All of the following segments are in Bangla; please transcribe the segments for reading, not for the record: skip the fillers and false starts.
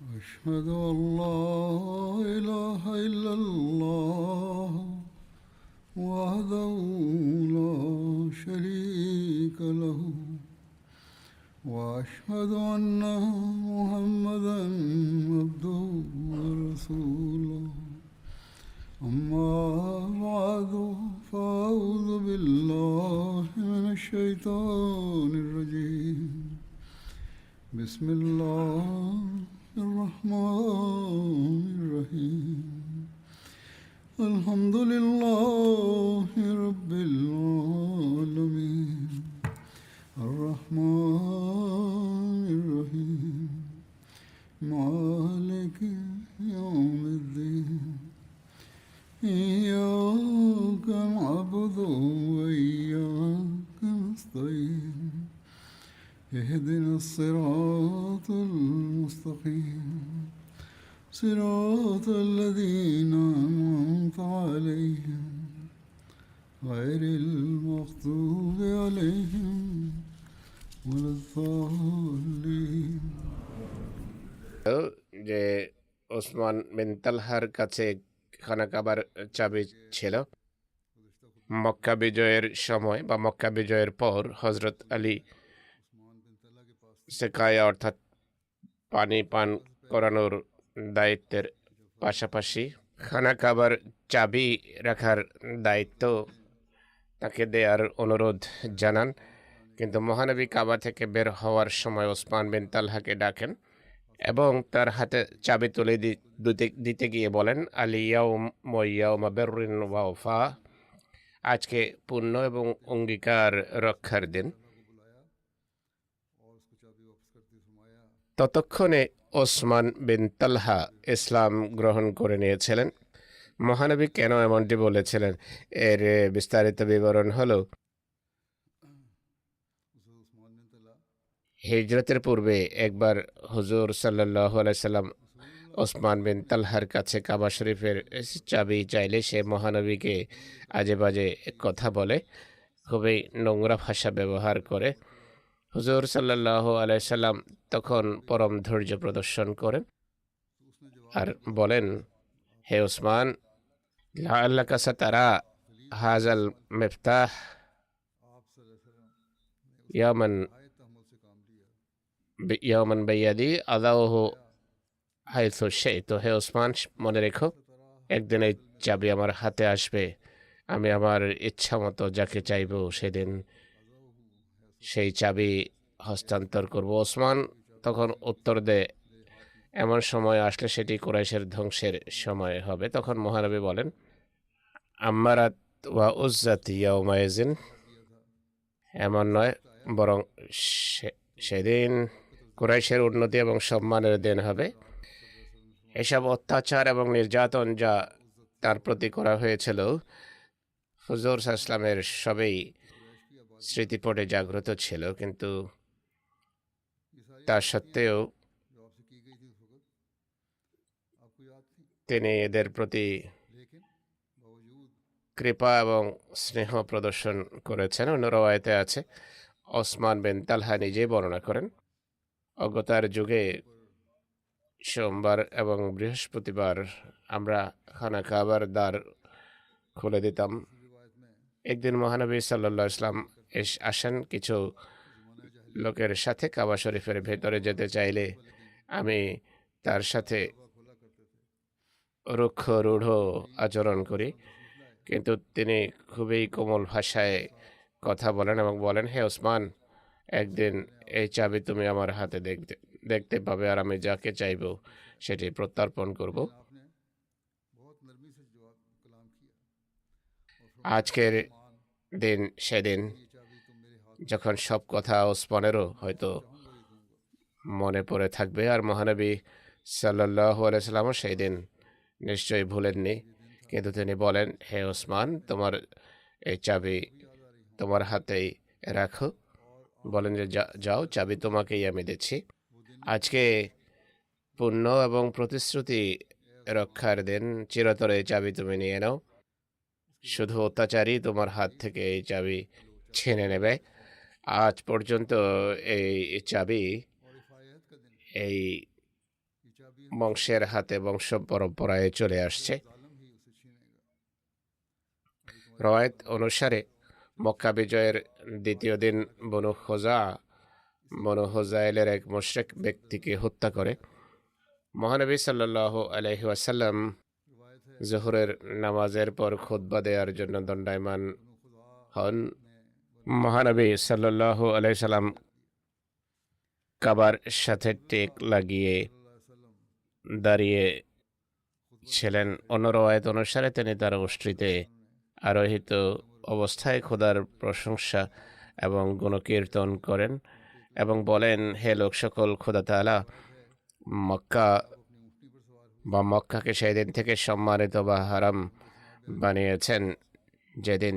أشهد أن لا إله إلا الله وحده لا شريك له وأشهد أن محمدا عبده ورسوله أما بعد فأعوذ بالله من الشيطان الرجيم بسم الله الرحمن الرحيم الحمد لله رب العالمين الرحمن الرحيم مالك يوم الدين إياك نعبد وإياك نستعين اهدنا الصراط المستقيم صراط الذين أنعمت عليهم غير المغضوب عليهم ولا الضالين যে ওসমান বিন তালহার কাছে খানা কাবার চাবি ছিল। মক্কা বিজয়ের সময় বা মক্কা বিজয়ের পর হজরত আলী সেকায়া অর্থাৎ পানি পান করানোর দায়িত্বের পাশাপাশি খানা কাবার চাবি রাখার দায়িত্ব তাকে দেওয়ার অনুরোধ জানান। কিন্তু মহানবী কাবা থেকে বের হওয়ার সময় ওসমান বিন তালহাকে ডাকেন এবং তার হাতে চাবি তুলে দিতে গিয়ে বলেন, আলিয়াউমা বিররিন ওয়া ওয়াফা, আজকে পুণ্য এবং অঙ্গীকার রক্ষার দিন। ততক্ষণে ওসমান বিন তালহা ইসলাম গ্রহণ করে নিয়েছিলেন। মহানবী কেন এমনটি বলেছিলেন এর বিস্তারিত বিবরণ হলো, হিজরতের পূর্বে একবার হুজুর সাল্লাল্লাহু আলাইহি সাল্লাম ওসমান বিন তালহার কাছে কাবা শরীফের চাবি চাইলে সে মহানবীকে আজে বাজে কথা বলে, খুবই নোংরা ভাষা ব্যবহার করে। হুজুর সাল্লাল্লাহু আলাইহি সাল্লাম তখন পরম ধৈর্য প্রদর্শন করেন আর বলেন, হে ওসমান, লাআল্লাকা সাতারা হাযাল মিফতাহ ইয়ামান বাইয়াদি আদাউহু হাইসু শাইতু। হে ওসমান, মনে রেখো, একদিন এই চাবি আমার হাতে আসবে, আমি আমার ইচ্ছা মতো যাকে চাইব সেদিন সেই চাবি হস্তান্তর করব। ওসমান তখন উত্তর দেয়, এমন সময় আসলে সেটি কুরাইশের ধ্বংসের সময় হবে। তখন মহানবী বলেন, আম্মারাত ওয়া উজ্জাত ইয়াউমাইজিন, এমন নয়, বরং সেদিন কুরাইশের উন্নতি এবং সম্মানের দিন হবে। এসব অত্যাচার এবং নির্যাতন যা তার প্রতি করা হয়েছিল, হুজুর সাল্লাল্লাহু আলাইহি ওয়াসাল্লামের সবই স্মৃতিপটে জাগ্রত ছিল, কিন্তু তা সত্ত্বেও তিনি এদের প্রতি কৃপা এবং স্নেহ প্রদর্শন করেছেন। অন্য রওয়ায়েতে আছে, ওসমান বিন তালহা নিজেই বর্ণনা করেন, অজ্ঞতার যুগে সোমবার এবং বৃহস্পতিবার আমরা খানা কাবার দ্বার খুলে দিতাম। একদিন মহানবী সাল্লাল্লাহু আলাইহি ওয়াসাল্লাম আসেন কিছু লোকের সাথে, কাবা শরীফের ভেতরে যেতে চাইলে আমি তার সাথে রুক্ষ রূঢ় আচরণ করি, কিন্তু তিনি খুবই কোমল ভাষায় কথা বলেন এবং বলেন, হে ওসমান, একদিন এই চাবি তুমি আমার হাতে দেখতে পাবে আর আমি যাকে চাইব সেটি প্রত্যর্পণ করব। আজকের দিন সেদিন যখন সব কথা ওসমানেরও হয়তো মনে পড়ে থাকবে, আর মহানবী সাল্লাল্লাহু আলাইহি সাল্লামও সেই দিন নিশ্চয়ই ভুলেননি। কিন্তু তিনি বলেন, হে ওসমান, তোমার এই চাবি তোমার হাতেই রাখো। বলেন যে যাও, চাবি তোমাকেই আমি দিচ্ছি। আজকে পুণ্য এবং প্রতিশ্রুতি রক্ষার দিন, চিরতরে এই চাবি তুমি নিয়ে নাও। শুধু অত্যাচারী তোমার হাত থেকে এই চাবি ছিনে নেবে। আজ পর্যন্ত এই চাবি এই বংশের হাতে বংশ পরম্পরায় চলে আসছে। রওয়ায়েত অনুসারে মক্কা বিজয়ের দ্বিতীয় দিন বনু হোজাইলের এক মুশরিক ব্যক্তিকে হত্যা করে। মহানবী সাল্লাল্লাহু আলাইহি ওয়াসাল্লাম জোহরের নামাজের পর খুতবা দেওয়ার জন্য দণ্ডায়মান হন। মহানবী সাল্লাল্লাহু আলাইহি সাল্লাম কাবার সাথে টেক লাগিয়ে দাঁড়িয়ে ছিলেন। অন্য রওয়ায়েত অনুসারে তিনি তার উষ্ট্রিতে আরোহিত অবস্থায় খোদার প্রশংসা এবং গুণকীর্তন করেন এবং বলেন, হে লোক সকল, খোদা তাআলা মক্কাকে সেই দিন থেকে সম্মানিত বা হারাম বানিয়েছেন যেদিন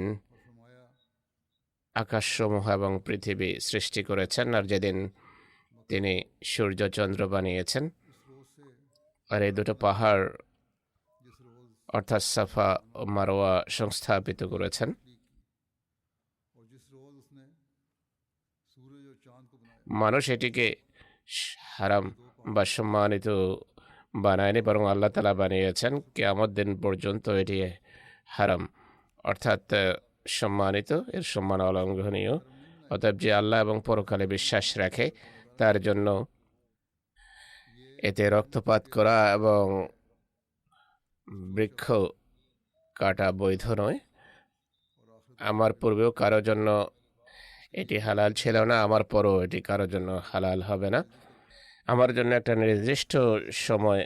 আকাশসমূহ এবং পৃথিবী সৃষ্টি করেছেন, আর যেদিন তিনি সূর্য চন্দ্র বানিয়েছেন, আর এই দুটো পাহাড় অর্থাৎ সাফা ও মারওয়া সংস্থাপিত করেছেন। মানুষ এটিকে হারাম বা সম্মানিত বানায়নি, বরং আল্লাহ তাআলা বানিয়েছেন। কিয়ামত দিন পর্যন্ত এটি হারাম অর্থাৎ সম্মানিত, এর সম্মান অলঙ্ঘনীয়। অতএব যে আল্লাহ এবং পরকালে বিশ্বাস রাখে তার জন্য এতে রক্তপাত করা এবং বৃক্ষ কাটা বৈধ নয়। আমার পূর্বেও কারো জন্য এটি হালাল ছিল না, আমার পরও এটি কারোর জন্য হালাল হবে না। আমার জন্য একটা নির্দিষ্ট সময়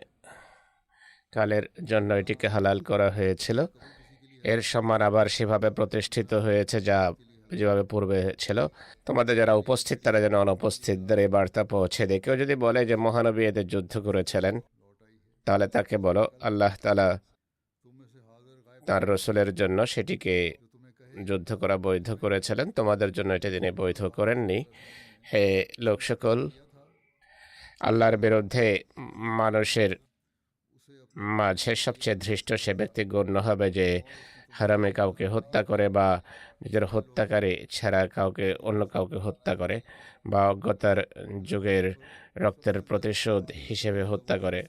কালের জন্য এটিকে হালাল করা হয়েছিল। এর সম্মান আবার সেভাবে প্রতিষ্ঠিত হয়েছে যেভাবে পূর্বে ছিল। তোমাদের যারা উপস্থিত তারা যেন অনুপস্থিতদের এই বার্তা পৌঁছে দেয়। কেউ যদি বলে যে মহানবী এতে যুদ্ধ করেছিলেন, তাহলে তাকে বলো আল্লাহ তাআলা তার রসুলের জন্য সেটিকে যুদ্ধ করা বৈধ করেছিলেন, তোমাদের জন্য এটি তিনি বৈধ করেননি। হে লোক সকল, আল্লাহর বিরুদ্ধে মানুষের মাঝে সবচেয়ে ধৃষ্ট সে ব্যক্তি গণ্য হবে যে হারামে কাউকে হত্যা করে বা নিজের হত্যাকারী ছাড়া অন্য কাউকে হত্যা করে বা অজ্ঞতার যুগের রক্তের প্রতিশোধ হিসেবে হত্যা করে।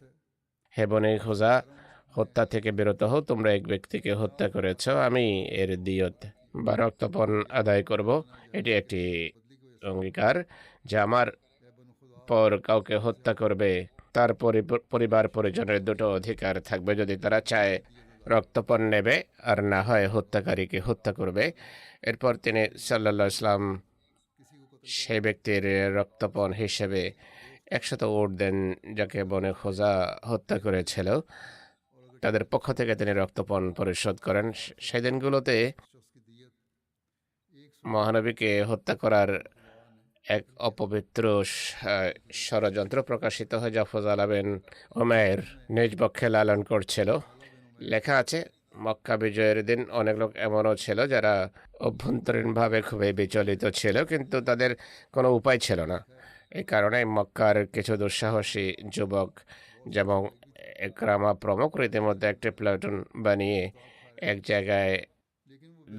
হে বনী খুজা, হত্যা থেকে বিরত হও, তোমরা এক ব্যক্তিকে হত্যা করেছ, আমি এর দিয়ত বা রক্তপণ আদায় করব। এটি একটি অঙ্গীকার যে আমার পর কাউকে হত্যা করবে তার পরিবার পরিজনের দুটো অধিকার থাকবে। যদি তারা চায় রক্তপণ নেবে, আর না হয় হত্যাকারীকে হত্যা করবে। এরপর তিনি সাল্লাল্লাহু আলাইহি ওয়াসাল্লাম সেই ব্যক্তির রক্তপণ হিসেবে 100 উট দেন যাকে বনে খোজা হত্যা করেছিল। তাদের পক্ষ থেকে তিনি রক্তপণ পরিশোধ করেন। সেই দিনগুলোতে মহানবীকে হত্যা করার এক অপবিত্র ষড়যন্ত্র প্রকাশিত হয়, যা ফজল বিন উমাইর নিজ পক্ষে লালন করছিল। লেখা আছে, মক্কা বিজয়ের দিন অনেক লোক এমনও ছিল যারা অভ্যন্তরীণভাবে খুবই বিচলিত ছিল, কিন্তু তাদের কোনো উপায় ছিল না। এই কারণে মক্কার কিছু দুঃসাহসী যুবক যেমন একরামা প্রমুখ রীতিমধ্যে একটি প্লাটুন বানিয়ে এক জায়গায়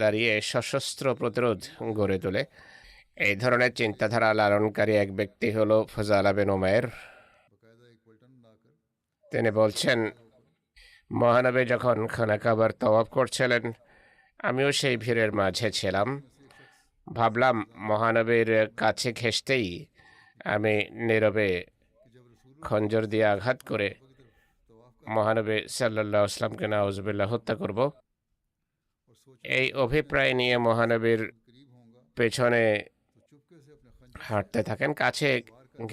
দাঁড়িয়ে সশস্ত্র প্রতিরোধ গড়ে তোলে। এই ধরনের চিন্তাধারা লালনকারী এক ব্যক্তি হলো ফজল বিন উমাইর। তিনি বলছেন, মহানবী যখন খানা কাবার তওয়াফ করছিলেন, আমিও সেই ভিড়ের মাঝে ছিলাম। ভাবলাম মহানবীর কাছে ঘেঁষতেই আমি নীরবে খঞ্জর দিয়ে আঘাত করে মহানবী সাল্লাল্লাহু আলাইহি ওয়াসাল্লামকে নাউজুবিল্লাহ হত্যা করব। এই অভিপ্রায় নিয়ে মহানবীর পেছনে হাঁটতে থাকেন। কাছে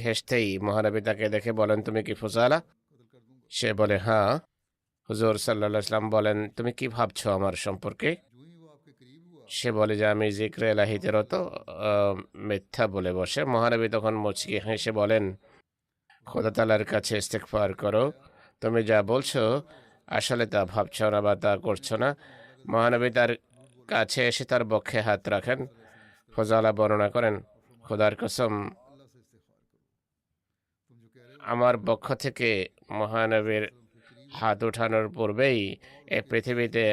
ঘেঁষতেই মহানবী তাকে দেখে বলেন, তুমি কি ফুজালা? সে বলে, হ্যাঁ। হুজুর সাল্লাল্লাহু আলাইহি ওয়াসাল্লাম বলেন, তুমি কি ভাবছো আমার সম্পর্কে? সে বলে যে আমি জিক্রে ইলাহিতে রত, মিথ্যা বলে বসে। মহানবী তখন মুচকি হেসে বলেন, খোদা তাআলার কাছে ইস্তিগফার করো, তুমি যা বলছো আসলে তা ভাবছো না বা তা করছো না। মহানবী তার কাছে এসে তার বক্ষে হাত রাখেন। ফজলা বর্ণনা করেন, খোদার কসম, আমার বক্ষ থেকে মহানবীর হাত ওঠানোর পূর্বেই এই পৃথিবীতে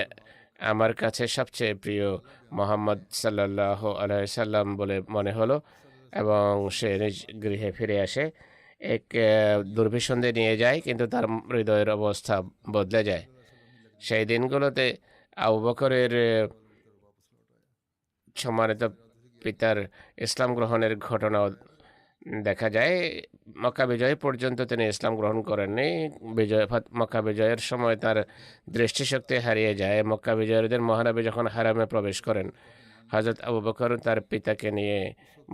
আমার কাছে সবচেয়ে প্রিয় মোহাম্মদ সাল্লাল্লাহু আলাইহি সাল্লাম বলে মনে হলো এবং সে নিজ গৃহে ফিরে আসে। এক দুর্বিসন্ধি নিয়ে যায়, কিন্তু তার হৃদয়ের অবস্থা বদলে যায়। সেই দিনগুলোতে আবু বকরের সম্মানিত পিতার ইসলাম গ্রহণের ঘটনাও দেখা যায়। মক্কা বিজয় পর্যন্ত তিনি ইসলাম গ্রহণ করেননি। মক্কা বিজয়ের সময় তার দৃষ্টিশক্তি হারিয়ে যায়। মক্কা বিজয়ের দিন মহানবী যখন হারামে প্রবেশ করেন, হযরত আবু বকর তার পিতাকে নিয়ে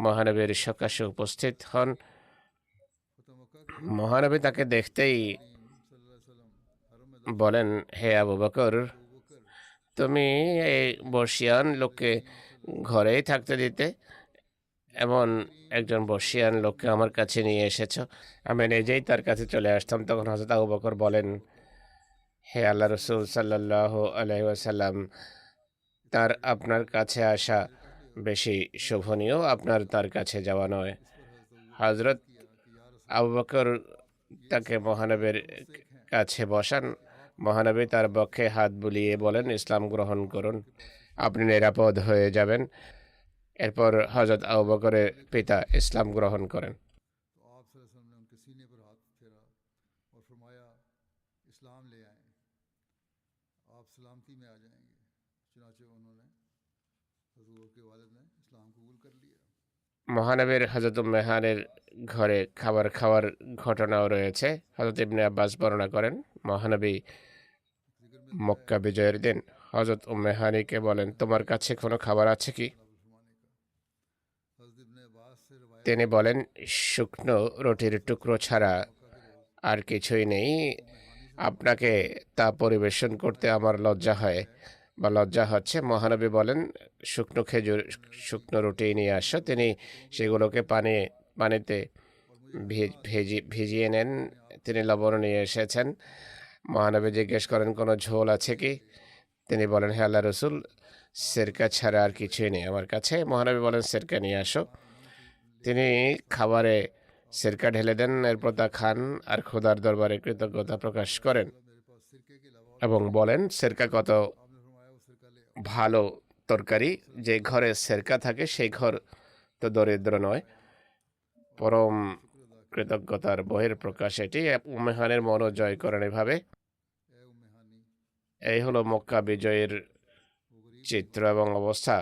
মহানবীর সকাশে উপস্থিত হন। মহানবী তাকে দেখতেই বলেন, হে আবু বকর, তুমি এই বর্ষিয়ান লোককে ঘরেই থাকতে দিতে, এমন একজন বর্ষিয়ান লোককে আমার কাছে নিয়ে এসেছো। আমি নিজেই তার কাছে চলে আসতাম। তখন হযরত আবু বকর বলেন, হে আল্লাহ রসুল সাল্লাল্লাহু আলাইহি ওয়াসাল্লাম, তার আপনার কাছে আসা বেশি শোভনীয়, আপনার তার কাছে যাওয়া নয়। হযরত আবু বকর তাকে মহানবীর কাছে বসান। মহানবী তার বক্ষে হাত বুলিয়ে বলেন, ইসলাম গ্রহণ করুন, আপনি নিরাপদ হয়ে যাবেন। এরপর হযরত আবু বকরের পিতা ইসলাম গ্রহণ করেন। মহানবীর হযরত মেহানের ঘরে খাবার খাওয়ার ঘটনাও রয়েছে। হযরত ইবনে আব্বাস বর্ণনা করেন, মহানবী মক্কা বিজয়ের দিন হযরত মেহানিকে বলেন, তোমার কাছে কোনো খাবার আছে কি? তিনি বলেন, শুকনো রুটির টুকরো ছাড়া আর কিছুই নেই। আপনাকে তা পরিবেশন করতে আমার লজ্জা হয় বা লজ্জা হচ্ছে। মহানবী বলেন, শুকনো রুটি নিয়ে আসো। তিনি সেগুলোকে পানিতে ভিজিয়ে নেন। তিনি লবণ নিয়ে এসেছেন। মহানবী জিজ্ঞেস করেন, কোনো ঝোল আছে কি? তিনি বলেন, হে আল্লাহ রসুল, সিরকা ছাড়া আর কিছুই নেই আমার কাছে। মহানবী বলেন, সিরকা নিয়ে আসো। তিনি খাবারে সিরকা ঢেলে দেন, এরপর তা খান আর খোদার দরবারে কৃতজ্ঞতা প্রকাশ করেন এবং বলেন, সিরকা কত ভালো তরকারি, যে ঘরে সিরকা থাকে সেই ঘর তো দরিদ্র নয়। পরম কৃতজ্ঞতার বহির প্রকাশ এটি। মেহানের মনও জয় করেন এভাবে। এই হলো মক্কা বিজয়ের চিত্র এবং অবস্থা।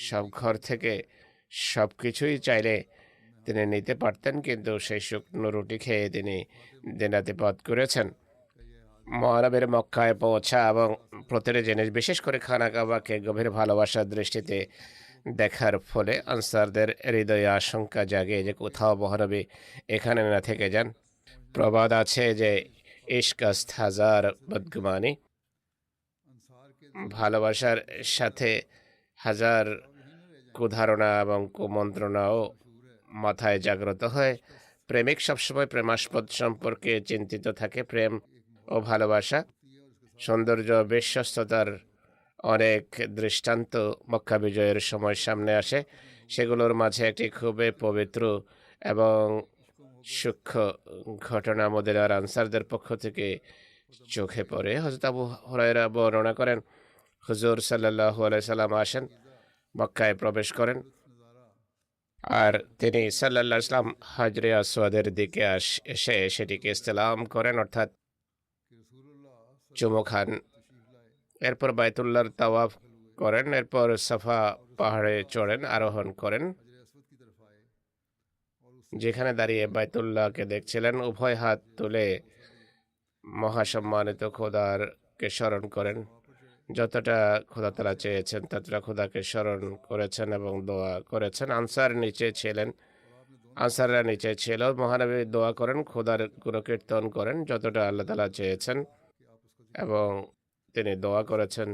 সব ঘর থেকে সব কিছুই চাইলে তিনি নিতে পারতেন, কিন্তু সেই শুকনো রুটি খেয়ে তিনি দিনাতিপাত করেছেন। মহানবীর মক্কায় পৌঁছা এবং প্রতিটি জিনিস, বিশেষ করে খানা কাবাকে গভীর ভালোবাসার দৃষ্টিতে দেখার ফলে আনসারদের হৃদয়ে আশঙ্কা জাগে যে কোথাও মহানবী এখানে না থেকে যান। প্রবাদ আছে যে ইশক আস্ত হাজার বদগুমানি, ভালোবাসার সাথে হাজার কুধারণা এবং কুমন্ত্রণাও মাথায় জাগ্রত হয়। প্রেমিক সবসময় প্রেমাস্পদ সম্পর্কে চিন্তিত থাকে। প্রেম ও ভালোবাসা, সৌন্দর্য, বিশ্বস্ততার অনেক দৃষ্টান্ত মক্কা বিজয়ের সময় সামনে আসে। সেগুলোর মাঝে একটি খুবই পবিত্র এবং সূক্ষ্ম ঘটনা মদিনার আনসারদের পক্ষ থেকে চোখে পড়ে। হযরত আবু হুরায়রা বর্ণনা করেন, হুজুর সাল্লাল্লাহু আলাইহি সাল্লাম আসেন, মক্কায় প্রবেশ করেন, আর তিনি সাল্লাল্লাহু আলাইহি সাল্লাম হাজরে আসওয়াদের দিকে এসে সেটিকে ইস্তেলাম করেন, অর্থাৎ চুমু খান। এরপর বাইতুল্লাহর তাওয়াফ করেন। এরপর সাফা পাহাড়ে চড়েন, আরোহণ করেন। যেখানে দাঁড়িয়ে বাইতুল্লাহকে দেখছিলেন, উভয় হাত তুলে মহাসম্মানিত খোদারকে স্মরণ করেন। যতটা খোদা তাআলা চেয়েছেন ততটা খোদাকে স্মরণ করেছেন এবং দোয়া করেছেন। আনসাররা নিচে ছিল। মহানবী দোয়া করেন, খোদার গুণকীর্তন করেন যতটা আল্লাহ তাআলা চেয়েছেন এবং তিনি দোয়া করেছেন।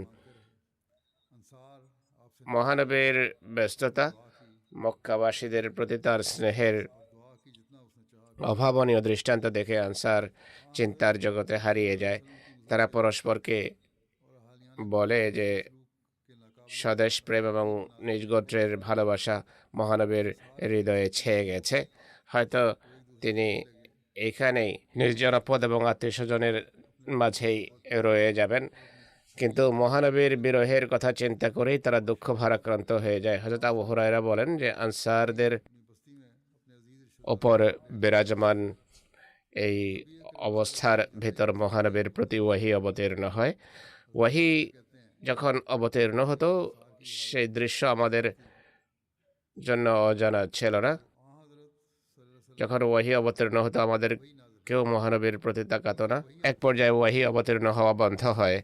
মহানবীর ব্যস্ততা মক্কাবাসীদের প্রতি তার স্নেহের অভাবনীয় দৃষ্টান্ত দেখে আনসার চিন্তার জগতে হারিয়ে যায়। তারা পরস্পরকে বলে যে স্বদেশ প্রেম এবং নিজ গোত্রের ভালোবাসা মহানবীর হৃদয়ে ছেয়ে গেছে। হয়তো তিনি এখানেই নির্জনপদ এবং আত্মীয় স্বজনের মাঝেই রয়ে যাবেন, কিন্তু মহানবীর বিরহের কথা চিন্তা করেই তারা দুঃখ ভারাক্রান্ত হয়ে যায়। হযরত আবু হুরায়রা বলেন যে আনসারদের ওপর বিরাজমান এই অবস্থার ভেতর মহানবীর প্রতি ওয়াহি অবতীর্ণ হয়। ওয়াহি যখন অবতীর্ণ হতো সেই দৃশ্য আমাদের জন্য অজানা ছিল না। যখন ওয়াহি অবতীর্ণ হতো আমাদের কেউ মহানবীর প্রতি তাকাতো না। এক পর্যায়ে ওয়াহি অবতীর্ণ হওয়া বন্ধ হয়।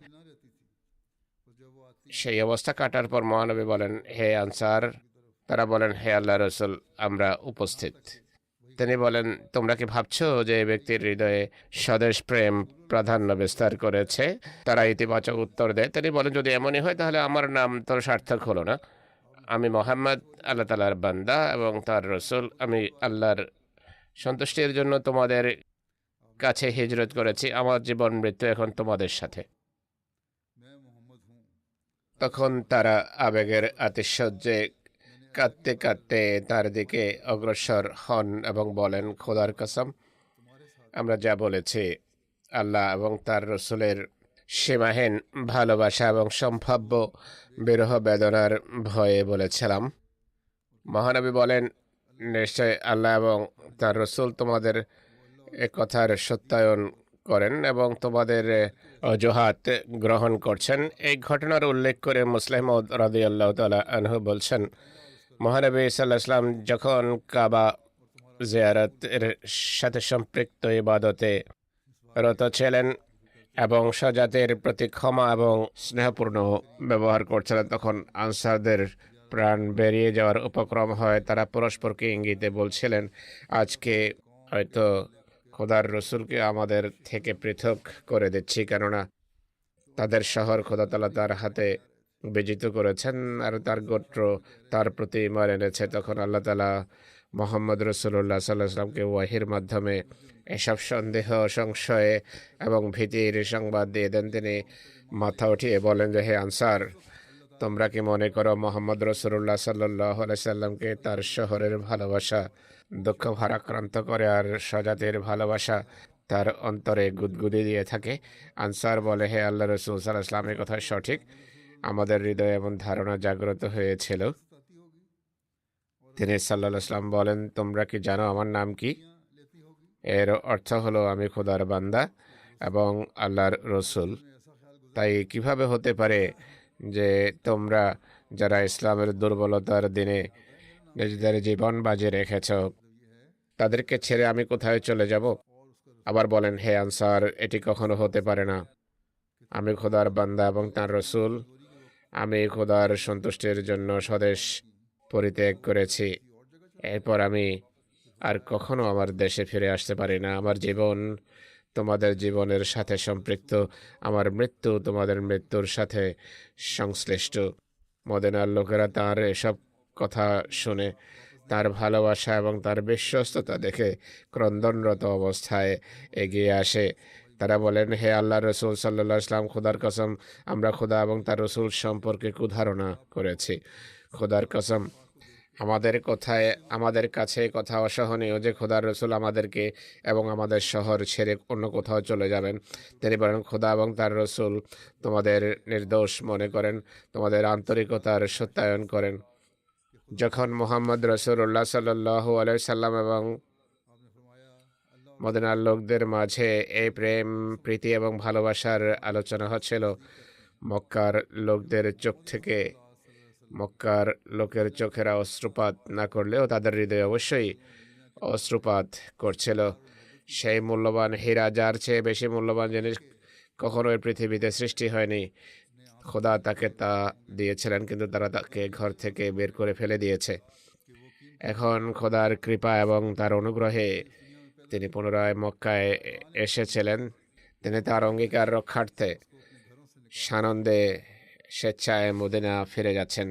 সেই অবস্থা কাটার পর মহানবী বলেন, হে আনসার। তারা বলেন, হে আল্লাহ রসুল, আমরা উপস্থিত। তিনি বলেন, তোমরা কি ভাবছো যে এই ব্যক্তির হৃদয়ে স্বদেশ প্রেম প্রাধান্য বিস্তার করেছে? তারা ইতিবাচক উত্তর দেয়। তিনি বলেন, যদি এমনই হয় তাহলে আমার নাম তো সার্থক হলো না। আমি মোহাম্মদ আল্লাহ তাআলার বান্দা এবং তার রসুল। আমি আল্লাহর সন্তুষ্টির জন্য তোমাদের কাছে হিজরত করেছি। আমার জীবন মৃত্যু এখন তোমাদের সাথে। তখন তারা আবেগের আতিশয্যে কাঁদতে কাঁদতে তার দিকে অগ্রসর হন এবং বলেন, খোদার কসম, আমরা যা বলেছি আল্লাহ এবং তার রসুলের সীমাহীন ভালোবাসা এবং সম্ভাব্য বিরহ বেদনার ভয়ে বলেছিলাম। মহানবী বলেন, নিশ্চয় আল্লাহ এবং তার রসুল তোমাদের এ কথার সত্যায়ন করেন এবং তোমাদের অজুহাত গ্রহণ করছেন। এই ঘটনার উল্লেখ করে মুসলিম রাদিয়াল্লাহু তাআলা আনহু বলছেন, মহানবী সাল্লাল্লাহু আলাইহি ওয়াসাল্লাম যখন কাবা জিয়ারতের সাথে সম্পৃক্ত ইবাদতে রত ছিলেন এবং স্বজাতির প্রতি ক্ষমা এবং স্নেহপূর্ণ ব্যবহার করছিলেন, তখন আনসারদের প্রাণ বেরিয়ে যাওয়ার উপক্রম হয়। তারা পরস্পরকে ইঙ্গিতে বলছিলেন, আজকে হয়তো খোদার রসুলকে আমাদের থেকে পৃথক করে দিচ্ছি, কেননা তাদের শহর খোদা তাআলা তার হাতে বিজিত করেছেন আর তার গোত্র তার প্রতি ঈমান এনেছে। তখন আল্লাহ তাআলা মোহাম্মদ রসুল্লাহ সাল্লাল্লাহু আলাইহি ওয়াসাল্লামকে ওয়াহির মাধ্যমে এসব সন্দেহ, সংশয়ে এবং ভীতির সংবাদ দিয়ে দেন। তিনি মাথা উঠিয়ে বলেন যে, হে আনসার, তোমরা কি মনে করো মোহাম্মদ রসুল্লাহ সাল্লাল্লাহু আলাইহি ওয়াসাল্লামকে তার শহরের ভালোবাসা দুঃখ ভারাক্রান্ত করে আর স্বজাতির ভালোবাসা তার অন্তরে গুদগুদি দিয়ে থাকে? আনসার বলে, হে আল্লাহ রসুল সাল্লাল্লাহু আলাইহি ওয়াসাল্লাম, এই কথা সঠিক। আমাদের হৃদয়ে এমন ধারণা জাগ্রত হয়েছিল। তিনি সাল্লাল্লাহু আলাইহি ওয়াসাল্লাম বলেন, তোমরা কি জানো আমার নাম কি? এর অর্থ হলো, আমি খোদার বান্দা এবং আল্লাহর রসুল। তাই কিভাবে হতে পারে যে তোমরা যারা ইসলামের দুর্বলতার দিনে নিজেদের জীবন বাজি রেখেছ, তাদেরকে ছেড়ে আমি কোথায় চলে যাব? আবার বলেন, হে আনসার, এটি কখনো হতে পারে না। আমি খোদার বান্দা এবং তার রসুল। আমি খোদার সন্তুষ্টির জন্য স্বদেশ পরিত্যাগ করেছি। এরপর আমি আর কখনো আমার দেশে ফিরে আসতে পারি না। আমার জীবন তোমাদের জীবনের সাথে সম্পৃক্ত, আমার মৃত্যু তোমাদের মৃত্যুর সাথে সংশ্লিষ্ট। মদিনার লোকেরা তার এসব কথা শুনে তার ভালোবাসা এবং তার বিশ্বস্ততা দেখে ক্রন্দনরত অবস্থায় এগিয়ে আসে। তারা বলেন, হে আল্লাহ রসুল সাল্লাল্লাহু আলাইহি ওয়াসাল্লাম, খোদার কসম, আমরা খোদা এবং তার রসুল সম্পর্কে কুধারণা করেছি। খোদার কসম, আমাদের কাছে কথা অসহনীয় যে খোদার রসুল আমাদেরকে এবং আমাদের শহর ছেড়ে অন্য কোথাও চলে যাবেন। তিনি বলেন, খোদা এবং তার রসুল তোমাদের নির্দোষ মনে করেন, তোমাদের আন্তরিকতার সত্যায়ন করেন। যখন মুহাম্মদ রাসূলুল্লাহ সাল্লাল্লাহু আলাইহি সাল্লাম এবং মদিনার লোকদের মাঝে এই প্রেম, প্রীতি এবং ভালোবাসার আলোচনা হচ্ছিল, মক্কার লোকের চোখেরা অশ্রুপাত না করলেও তাদের হৃদয়ে অবশ্যই অশ্রুপাত করছিল। সেই মূল্যবান হীরা, যার চেয়ে বেশি মূল্যবান জিনিস কখনোই পৃথিবীতে সৃষ্টি হয়নি, খোদা তাকে তা দিয়েছিলেন, কিন্তু তারা তাকে ঘর থেকে বের করে ফেলে দিয়েছে। এখন খোদার কৃপা এবং তার অনুগ্রহে তিনি পুনরায় মক্কায় এসেছিলেন। তিনি তার অঙ্গীকার রক্ষার্থে সানন্দে স্বেচ্ছায় মদিনা ফিরে যাচ্ছেন।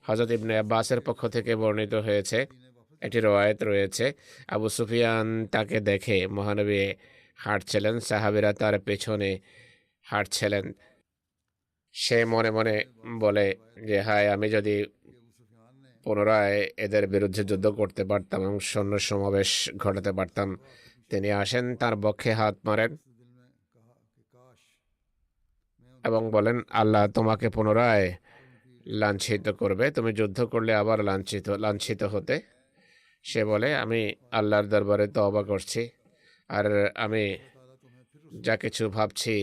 হযরত ইবনে আব্বাসের পক্ষ থেকে বর্ণিত হয়েছে, একটি রওয়ায়াত রয়েছে, আবু সুফিয়ান তাকে দেখে মহানবী হাঁটছিলেন, সাহাবীরা তার পেছনে হাঁটছিলেন। সে মনে মনে বলে যে, হায়, আমি যদি পুনরায় এদের বিরুদ্ধে যুদ্ধ করতে পারতাম এবং সৈন্য সমাবেশ ঘটাতে পারতাম। তিনি আসেন, তার বক্ষে হাত মারেন এবং বলেন আল্লাহ তোমাকে পুনরায় লাঞ্ছিত করবে, তুমি যুদ্ধ করলে আবার লাঞ্ছিত হতে। সে বলে আমি আল্লাহর দরবারে তওবা করছি, আর আমি যা কিছু ভাবছি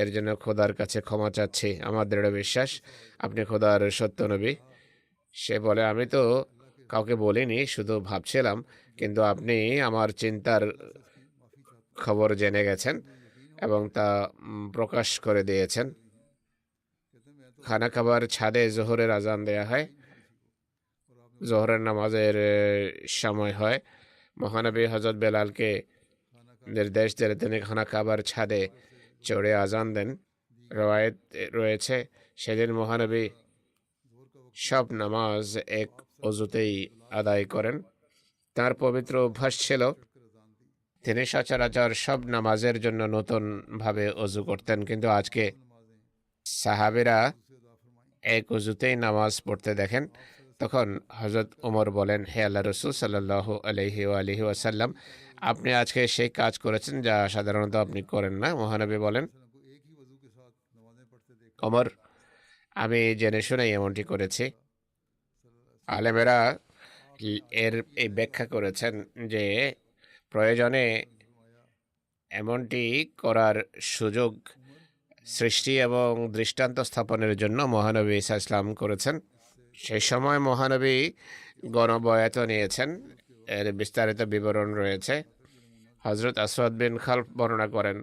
এর জন্য খোদার কাছে ক্ষমা চাচ্ছি। আমার দৃঢ় বিশ্বাস আপনি খোদার সত্য নবী। সে বলে আমি তো কাউকে বলিনি, শুধু ভাবছিলাম, কিন্তু আপনি আমার চিন্তার খবর জেনে গেছেন এবং তা প্রকাশ করে দিয়েছেন। খানা খাবার ছাদে জোহরের আজান দেয়া হয়, জোহরের নামাজের সময় হয়। মহানবী হজরত বেলালকে নির্দেশ দিলে তিনি খানা খাবার ছাদে চড়ে আজান দেন। রওয়ায়েত রয়েছে সেদিন মহানবী সব নামাজ এক অজুতেই আদায় করেন। তার পবিত্র অভ্যাস ছিল তিনি সচরাচর সব নামাজের জন্য নতুনভাবে অজু করতেন, কিন্তু আজকে সাহাবীরা এক অজুতেই নামাজ পড়তে দেখেন। তখন হযরত ওমর বলেন, হে আল্লাহ রসুল সাল্লাল্লাহু আলাইহি ওয়াসাল্লাম, আপনি আজকে সেই কাজ করেছেন যা সাধারণত আপনি করেন না। মহানবী বলেন, ওমর, আমি জেনে শুনেই এমনটি করেছি। আলেমেরা এর এই ব্যাখ্যা করেছেন যে প্রয়োজনে এমনটি করার সুযোগ সৃষ্টি এবং দৃষ্টান্ত স্থাপনের জন্য মহানবী ঈসা ইসলাম করেছেন। সেই সময় মহানবী গণবয়াত নিয়েছেন, এর বিস্তারিত বিবরণ রয়েছে। হজরত আসওয়াদ বিন খালফ বর্ণনা করেন,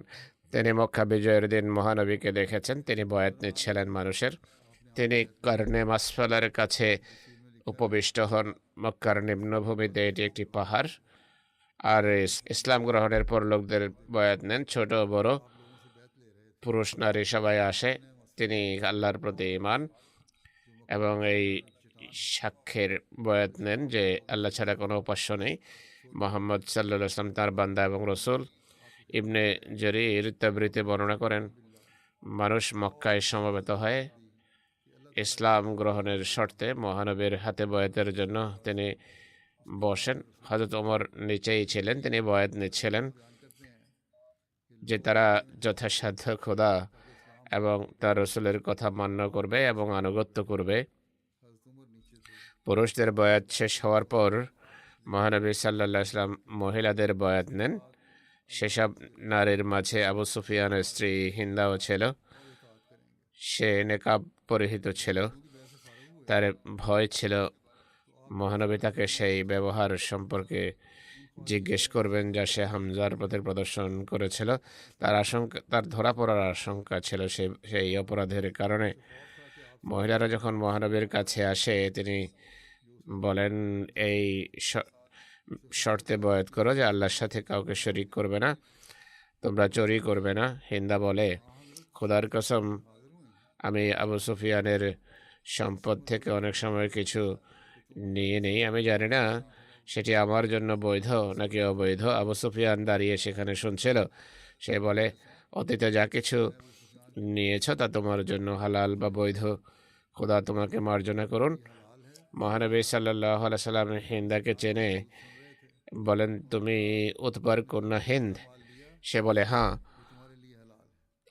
তিনি মক্কা বিজয়ের দিন মহানবীকে দেখেছেন, তিনি বয়াত নিচ্ছিলেন মানুষের। তিনি কারণে মাসফালার কাছে উপবিষ্ট হন। মক্কার নিম্নভূমিতে এটি একটি পাহাড়, আর ইসলাম গ্রহণের পর লোকদের বয়াত নেন, ছোট বড় পুরুষ নারী সবাই আসে। তিনি আল্লাহর প্রতি ঈমান এবং এই সাক্ষ্যের বয়াত নেন যে আল্লাহ ছাড়া কোনো উপাস্য নেই, মুহাম্মদ সাল্লাল্লাহু আলাইহি ওয়াসাল্লাম তার বান্দা এবং রসুল। ইবনে জরির তাবরিতে বর্ণনা করেন, মানুষ মক্কায় সমবেত হয় ইসলাম গ্রহণের শর্তে। মহানবীর হাতে বয়াতের জন্য তিনি বসেন। হযরত ওমর নিচেই ছিলেন, তিনি বয়াত নিচ্ছিলেন যে তারা যথাসাধ্য খোদা এবং তার রসুলের কথা মান্য করবে এবং আনুগত্য করবে। পুরুষদের বয়াত শেষ হওয়ার পর মহানবী সাল্লাল্লাহু আলাইহি ওয়াসাল্লাম মহিলাদের বয়াত নেন। সেসব নারীর মাঝে আবু সুফিয়ানের স্ত্রী হিন্দাও ছিল। সে নেকাব পরিহিত ছিল। তার ভয় ছিল মহানবী তাকে সেই ব্যবহার সম্পর্কে জিজ্ঞেস করবেন যা সে হামজার প্রতি প্রদর্শন করেছিল। তার ধরা পড়ার আশঙ্কা ছিল সেই অপরাধের কারণে। মহিলারা যখন মহানবীর কাছে আসে তিনি বলেন, এই শর্তে বয়াত করো যে আল্লাহর সাথে কাউকে শরীক করবে না, তোমরা চুরি করবে না। হিন্দা বলে, খোদার কসম, আমি আবু সুফিয়ানের সম্পদ থেকে অনেক সময় কিছু নিয়ে নেই, আমি জানি না সেটি আমার জন্য বৈধ নাকি অবৈধ। আবু সুফিয়ান দাঁড়িয়ে সেখানে শুনছিল। সে বলে, অতীতে যা কিছু নিয়েছ তা তোমার জন্য হালাল বা বৈধ, খোদা তোমাকে মার্জনা করুন। মহানবী সাল্লাল্লাহু আলাইহি সাল্লাম হিন্দাকে চেনে, বলেন, তুমি উতবার কন্যা হিন্দ? সে বলে, হ্যাঁ,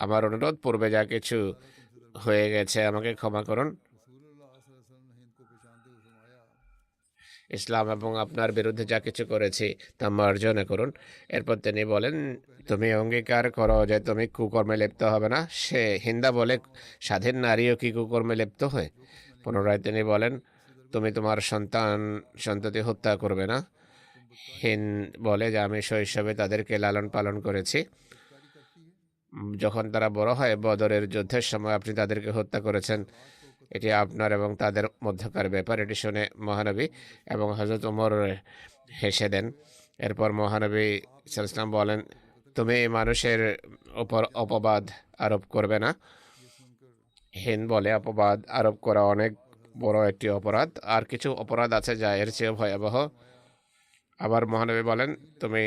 আমার অনুরোধ, পূর্বে যা কিছু হয়ে গেছে আমাকে ক্ষমা করুন। ইসলাম এবং আপনার বিরুদ্ধে যা কিছু করেছি তা মার্জনা করুন। এরপর তিনি বলেন, তুমি অঙ্গীকার করো যে তুমি কুকর্মে লিপ্ত হবে না। সে হিন্দা বলে, স্বাধীন নারীও কি কুকর্মে লিপ্ত হয়? পুনরায় তিনি বলেন, তুমি তোমার সন্ততি হত্যা করবে না। হিন্দ বলে যে আমি শৈশবে তাদেরকে লালন পালন করেছি, যখন তারা বড় হয় বদরের যুদ্ধের সময় আপনি তাদেরকে হত্যা করেছেন, এটি আপনার এবং তাদের মধ্যকার ব্যাপার। এটি শুনে মহানবী এবং হযরত ওমর হেসে দেন। এরপর মহানবী সাল্লাল্লাহু আলাইহি ওয়াসাল্লাম বলেন, তুমি মানুষের উপর অপবাদ আরোপ করবে না। হিন্দ বলে, অপবাদ আরোপ করা অনেক বড় একটি অপরাধ, আর কিছু অপরাধ আছে যা এর চেয়ে ভয়াবহ। আবার মহানবী বলেন, তুমি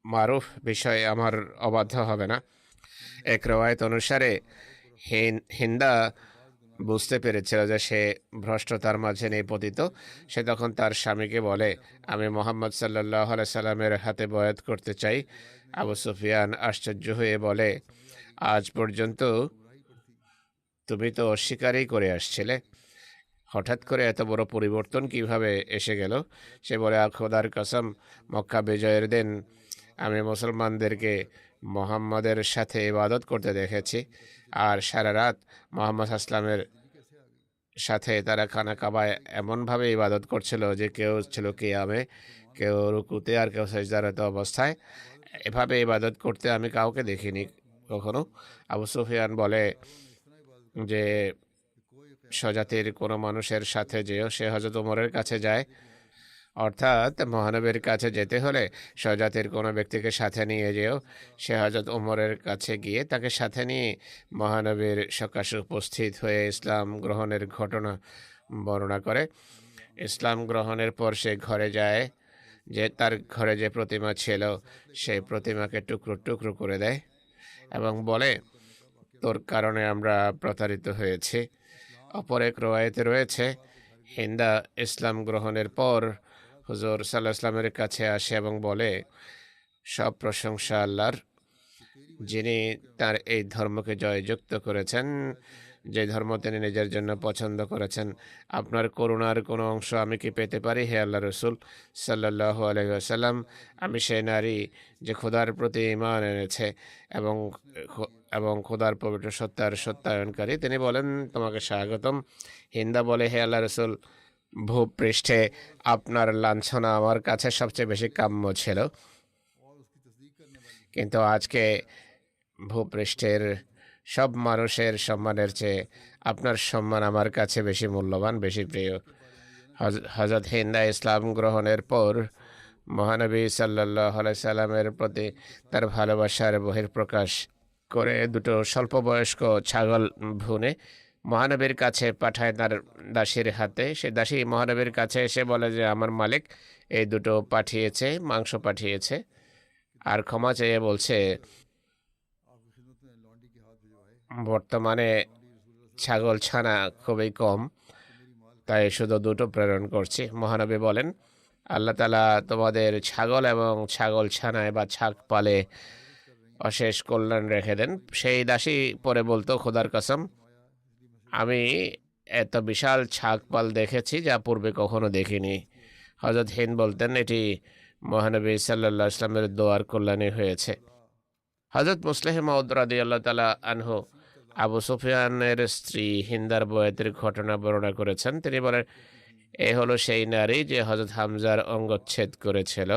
মারুফ বিষয়ে আমার অবাধ্য হবে না। এক রওয়ায়াত অনুসারে হিন্দা বুঝতে পেরেছিল যে সে ভ্রষ্টতার মাঝে নিপতিত। সে তখন তার স্বামীকে বলে, আমি মুহাম্মদ সাল্লাল্লাহু আলাইহি সাল্লামের হাতে বয়াত করতে চাই। আবু সুফিয়ান আশ্চর্য হয়ে বলে, আজ পর্যন্ত তুমি তো অস্বীকারই করে আসছিলে, হঠাৎ করে এত বড় পরিবর্তন কিভাবে এসে গেল? সে বলে, খোদার কসম, মক্কা বিজয়ের দিন আমি মুসলমানদেরকে মোহাম্মদের সাথে ইবাদত করতে দেখেছি, আর সারা রাত মোহাম্মদ আসলামের সাথে তারা খানা কাবায় এমনভাবে ইবাদত করছিল যে কেউ ছিল কিয়ামে, কেউ রুকুতে, আর কেউ সেজদারত অবস্থায়। এভাবে ইবাদত করতে আমি কাউকে দেখিনি কখনো। আবু সুফিয়ান বলে যে স্বজাতির কোনো মানুষের সাথে যেও, সে হযরত ওমরের কাছে যায়। অর্থাৎ মহানবীর কাছে যেতে হলে স্বজাতির কোনো ব্যক্তিকে সাথে নিয়ে যেও। সে হযরত ওমরের কাছে গিয়ে তাকে সাথে নিয়ে মহানবীর সকাশে উপস্থিত হয়ে ইসলাম গ্রহণের ঘটনা বর্ণনা করে। ইসলাম গ্রহণের পর সে ঘরে যায়, যে তার ঘরে যে প্রতিমা ছিল সেই প্রতিমাকে টুকরো টুকরো করে দেয় এবং বলে, তোর কারণে আমরা প্রতারিত হয়েছি। অপর এক রওয়ায়েতে রয়েছে, হিন্দা ইসলাম গ্রহণের পর হুজুর সাল্লাল্লাহু আলাইহি ওয়াসাল্লামের কাছে আসে এবং বলে, সব প্রশংসা আল্লাহর, যিনি তার এই ধর্মকে জয়যুক্ত করেছেন, যে ধর্ম তিনি নিজের জন্য পছন্দ করেছেন। আপনার করুণার কোনো অংশ আমি কি পেতে পারি হে আল্লাহ রসুল সাল্লাল্লাহু আলাইহি ওয়াসাল্লাম? আমি সেই নারী যে খোদার প্রতি ঈমান এনেছে এবং এবং খোদার পবিত্র সত্তার সত্যায়নকারী। তিনি বলেন, তোমাকে স্বাগতম। হিন্দা বলে, হে আল্লাহ রসুল, ভূপৃষ্ঠে আপনার লাঞ্ছনা আমার কাছে সবচেয়ে বেশি কাম্য ছিল, কিন্তু আজকে ভূপৃষ্ঠের সব মানুষের সম্মানের চেয়ে আপনার সম্মান আমার কাছে বেশি মূল্যবান, বেশি প্রিয়। হযরত হিন্দা ইসলাম গ্রহণের পর মহানবী সাল্লাল্লাহু আলাইহি সাল্লামের প্রতি তার ভালোবাসার বহিঃপ্রকাশ করে দুটো স্বল্প বয়স্ক ছাগল ভুনে মহানবীর কাছে পাঠায় তার দাসীর হাতে। সে দাসী মহানবীর কাছে এসে বলে যে আমার মালিক এই দুটো পাঠিয়েছে, মাংস পাঠিয়েছে, আর ক্ষমা চেয়ে বলছে বর্তমানে ছাগল ছানা খুবই কম, তাই শুধু দুটো প্রেরণ করছি। মহানবী বলেন, আল্লাহ তাআলা তোমাদের ছাগল এবং ছাগল ছানায় বা ছাগ পালে অশেষ কল্যাণ রেখে দেন। সেই দাসী পরে বলতো, খোদার কসম, আমি এত বিশাল ছাগ পাল দেখেছি যা পূর্বে কখনো দেখিনি। হযরত হিন্দ বলতেন, এটি মহানবী সাল্লাল্লাহু আলাইহি ওয়াসাল্লামের দোয়ার কল্যাণে হয়েছে। হযরত মুসলিহ মাউদ রাদিয়াল্লাহু তাআলা আনহু আবু সুফিয়ানের স্ত্রী হিন্দার বয়াতের ঘটনা বর্ণনা করেছেন। তিনি বলেন, এ হলো সেই নারী যে হযরত হামজার অঙ্গচ্ছেদ করেছিল।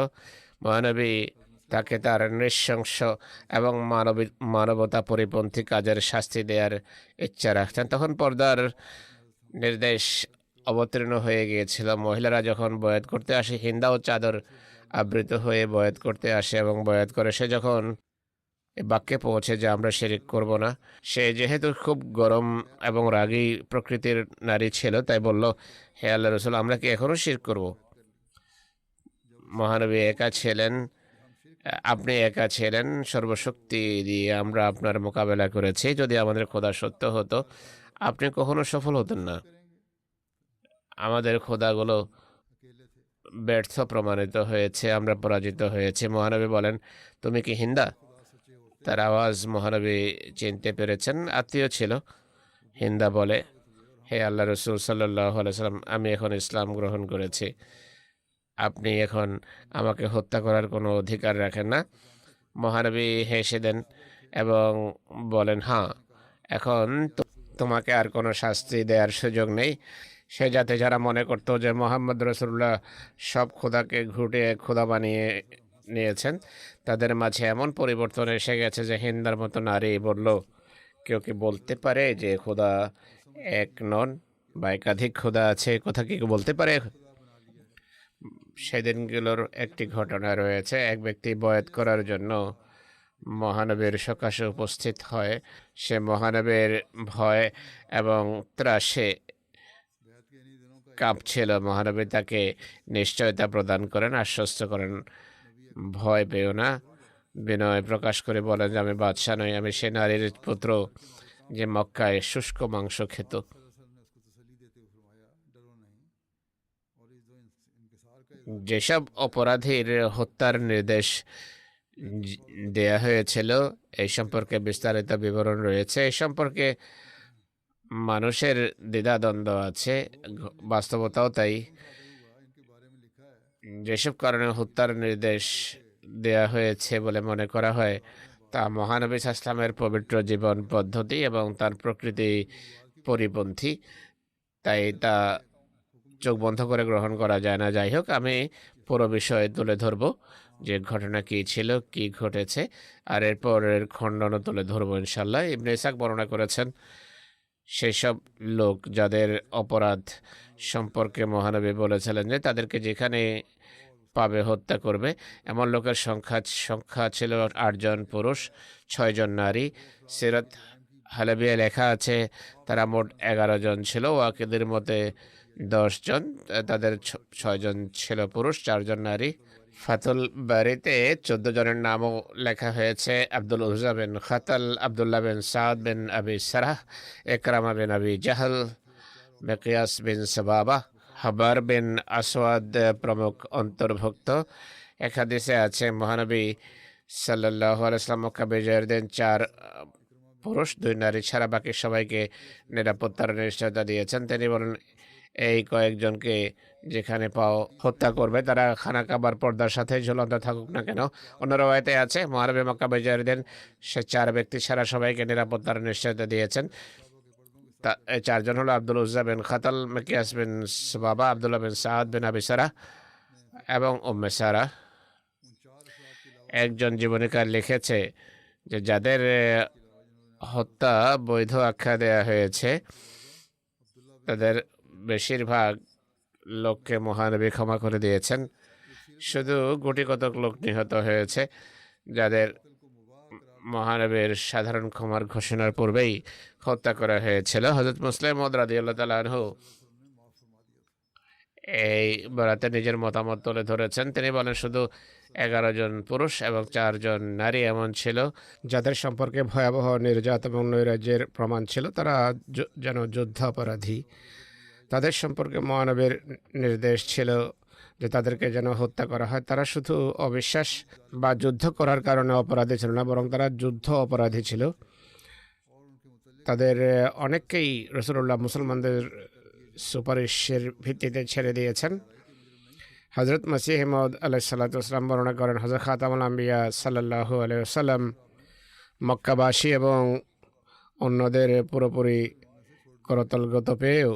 মহানবী তাকে তার নৃশংস এবং মানবতা পরিপন্থী কাজের শাস্তি দেওয়ার ইচ্ছা রাখতেন। তখন পর্দার নির্দেশ অবতীর্ণ হয়ে গিয়েছিল। মহিলারা যখন বয়াত করতে আসে, হিন্দাও চাদর আবৃত হয়ে বয়াত করতে আসে এবং বয়াত করে। সে যখন বাক্যে পৌঁছে যে আমরা শিরিক করব না, সে যেহেতু খুব গরম এবং রাগী প্রকৃতির নারী ছিল, তাই বলল, হে আল্লাহ রসুল, আমরা কি এখনো শিরক করব? মহানবী একা ছিলেন, আপনি একা ছিলেন, সর্বশক্তি দিয়ে আমরা আপনার মোকাবেলা করেছি। যদি আমাদের খোদা সত্য হতো, আপনি কখনো সফল হতেন না। আমাদের খোদাগুলো ব্যর্থ প্রমাণিত হয়েছে, আমরা পরাজিত হয়েছে। মহানবী বলেন, তুমি কি হিন্দা? তার আওয়াজ মহানবী চিনতে পেরেছেন, আত্মীয় ছিল। হিন্দা বলে, হে আল্লাহ রসুল সাল্লাল্লাহু আলাইহি সাল্লাম, আমি এখন ইসলাম গ্রহণ করেছি, আপনি এখন আমাকে হত্যা করার কোনো অধিকার রাখেন না। মহানবী হেসে দেন এবং বলেন, হ্যাঁ, এখন তোমাকে আর কোনো শাস্তি দেওয়ার সুযোগ নেই। সে যাতে যারা মনে করতো যে মোহাম্মদ রসুল্লাহ সব খোদাকে ঘুটে খোদা বানিয়ে নিয়েছেন, তাদের মাঝে এমন পরিবর্তন এসে গেছে যে হিন্দার মতো নারী বলল, কেউ কি বলতে পারে যে খোদা এক নন বা একাধিক খোদা আছে? কথা কি বলতে পারে? সেদিনগুলোর একটি ঘটনা রয়েছে। এক ব্যক্তি বয়াত করার জন্য মহানবীর সকাশে উপস্থিত হয়। সে মহানবীর ভয় এবং ত্রাসে কাঁপছিল। মহানবী তাকে নিশ্চয়তা প্রদান করেন, আশ্বস্ত করেন, ভয় পেও না। বিনয় প্রকাশ করে বলেন যে আমি বাদশাহ নই, আমি সে নারীর পুত্র যে মক্কায় শুষ্ক মাংস খেত। যেসব অপরাধীর হত্যার নির্দেশ দেয়া হয়েছিল এই সম্পর্কে বিস্তারিত বিবরণ রয়েছে। এই সম্পর্কে মানুষের দ্বিধাদ্বন্দ্ব আছে, বাস্তবতাও তাই। যেসব কারণে হত্যার নির্দেশ দেয়া হয়েছে বলে মনে করা হয় তা মহানবী ইসলামের পবিত্র জীবন পদ্ধতি এবং তার প্রকৃতি পরিপন্থী, তাই তা চোখ বন্ধ করে গ্রহণ করা যায় না। যাই হোক, আমি পুরো বিষয়ে তুলে ধরব যে ঘটনা কি ছিল, কি ঘটেছে, আর এরপরের খণ্ডনও তুলে ধরবো ইনশাল্লাহ। ইবনে ইসহাক বর্ণনা করেছেন সেই সব লোক যাদের অপরাধ সম্পর্কে মহানবী বলেছিলেন যে তাদেরকে যেখানে পাবে হত্যা করবে। এমন লোকের সংখ্যা ছিল 8 জন পুরুষ, 6 জন নারী। সিরাত হালাবিয়া লেখা আছে তারা মোট 11 জন ছিল। ওয়াকিদের মতে 10 জন, তাদের 6 জন ছিল পুরুষ, 4 জন নারী। ফাতুল বাড়িতে 14 জনের নামও লেখা হয়েছে: আব্দুল উজ্জা বিন খাতাল, আবদুল্লাহ বিন সাদ বিন আবি সারাহ, একরামা বিন আবি জাহল, মিকিয়াস বিন সাবাবা, হাবার বিন আসওয়াদ প্রমুখ অন্তর্ভুক্ত। এক হাদিসে আছে মহানবী সাল্লাল্লাহু আলাইহি ওয়াসাল্লাম মক্কা বিজয়ের দিন 4 পুরুষ 2 নারী ছাড়া বাকি সবাইকে নিরাপত্তার নিশ্চয়তা দিয়েছেন। তিনি বলেন, এই কয়েকজনকে যেখানে পাও হত্যা করবে, তারা খানা কাবার পর্দার সাথে ঝুলন্ত থাকুক না কেন। অন্য রওয়ায়াতে আছে মহানবী মক্কা বিজয়ের দিন সে 4 ব্যক্তি ছাড়া সবাইকে নিরাপত্তার নিশ্চয়তা দিয়েছেন। এই 4 জন হলো আব্দুল উজ্জা বিন খাতাল, মিকিয়াস বিন সাবাবা, আবদুল্লাহ বিন সাদ বিন আবি সারাহ এবং উম্মে সারা। একজন জীবনীকার লিখেছে যে যাদের হত্যা বৈধ আখ্যা দেয়া হয়েছে তাদের বেশিরভাগ লোককে মহানবী ক্ষমা করে দিয়েছেন। শুধু গুটি কতক লোক নিহত হয়েছে যাদের মহানবীর সাধারণ ক্ষমার ঘোষণার পূর্বেই হত্যা করা হয়েছিল। হযরত মুসলিম মাউদ রাদিয়াল্লাহু তাআলা আনহু এই বরাতে নিজের মতামত তুলে ধরেছেন। তিনি বলেন, শুধু 11 জন পুরুষ এবং 4 জন নারী এমন ছিল যাদের সম্পর্কে ভয়াবহ নির্যাতন এবং নৈরাজ্যের প্রমাণ ছিল। তারা যেন যুদ্ধাপরাধী। তাদের সম্পর্কে মহানবীর নির্দেশ ছিল যে তাদেরকে যেন হত্যা করা হয়। তারা শুধু অবিশ্বাস বা যুদ্ধ করার কারণে অপরাধী ছিল না, বরং তারা যুদ্ধ অপরাধী ছিল। তাদের অনেককেই রাসূলুল্লাহ মুসলমানদের সুপারিশের ভিত্তিতে ছেড়ে দিয়েছেন। হযরত মসিহ মাউদ আলাইহিস সালাতু ওয়াস সালাম বর্ণনা করেন, হযরত খাতামুল আম্বিয়া সাল্লাল্লাহু আলাইহি ওয়াসাল্লাম মক্কাবাসী এবং অন্যদের পুরোপুরি করতলগত পেয়েও,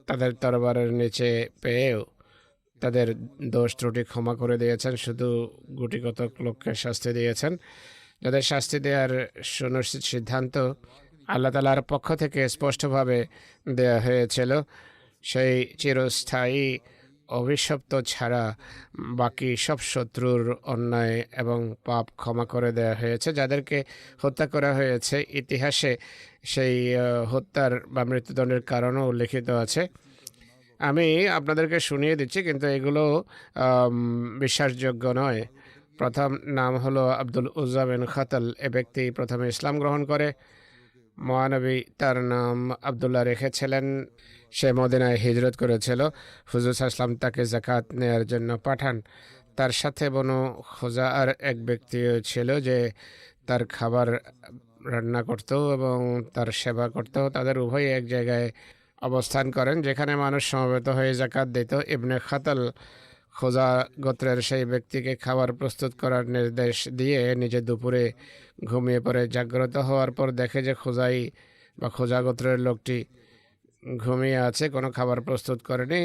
তাদের তরবারের নিচে পেয়েও তাদের দোষ ত্রুটি ক্ষমা করে দিয়েছেন। শুধু গুটিকতক লোককে শাস্তি দিয়েছেন, যাদের শাস্তি দেওয়ার সুনিশ্চিত সিদ্ধান্ত আল্লাহ তাআলার পক্ষ থেকে স্পষ্টভাবে দেয়া হয়েছিল। সেই চিরস্থায়ী অভিশপ্ত ছাড়া বাকি সব শত্রুর অন্যায় এবং পাপ ক্ষমা করে দেয়া হয়েছে। যাদেরকে হত্যা করা হয়েছে ইতিহাসে সেই হত্যার বা মৃত্যুদণ্ডের কারণও উল্লেখিত আছে। আমি আপনাদেরকে শুনিয়ে দিচ্ছি, কিন্তু এগুলো বিশ্বাসযোগ্য নয়। প্রথম নাম হলো আব্দুল উজ্জা বিন খাতাল। এ ব্যক্তি প্রথমে ইসলাম গ্রহণ করে। মহানবী তার নাম আবদুল্লাহ রেখেছিলেন। সে মদিনায় হিজরত করেছিল। হুজুর সাল্লাল্লাহু তাকে যাকাত নেয়ার জন্য পাঠান। তার সাথে বনু খুজাআর এক ব্যক্তিও ছিল যে তার খাবার রান্না করত এবং তার সেবা করত। তাদের উভয়ই এক জায়গায় অবস্থান করেন যেখানে মানুষ সমবেত হয়ে যাকাত দিত। ইবনে খাতাল খোজা গোত্রের সেই ব্যক্তিকে খাবার প্রস্তুত করার নির্দেশ দিয়ে নিজে দুপুরে ঘুমিয়ে পড়ে। জাগ্রত হওয়ার পর দেখে যে খোজা গোত্রের লোকটি ঘুমিয়ে আছে, কোনো খাবার প্রস্তুত করেনি।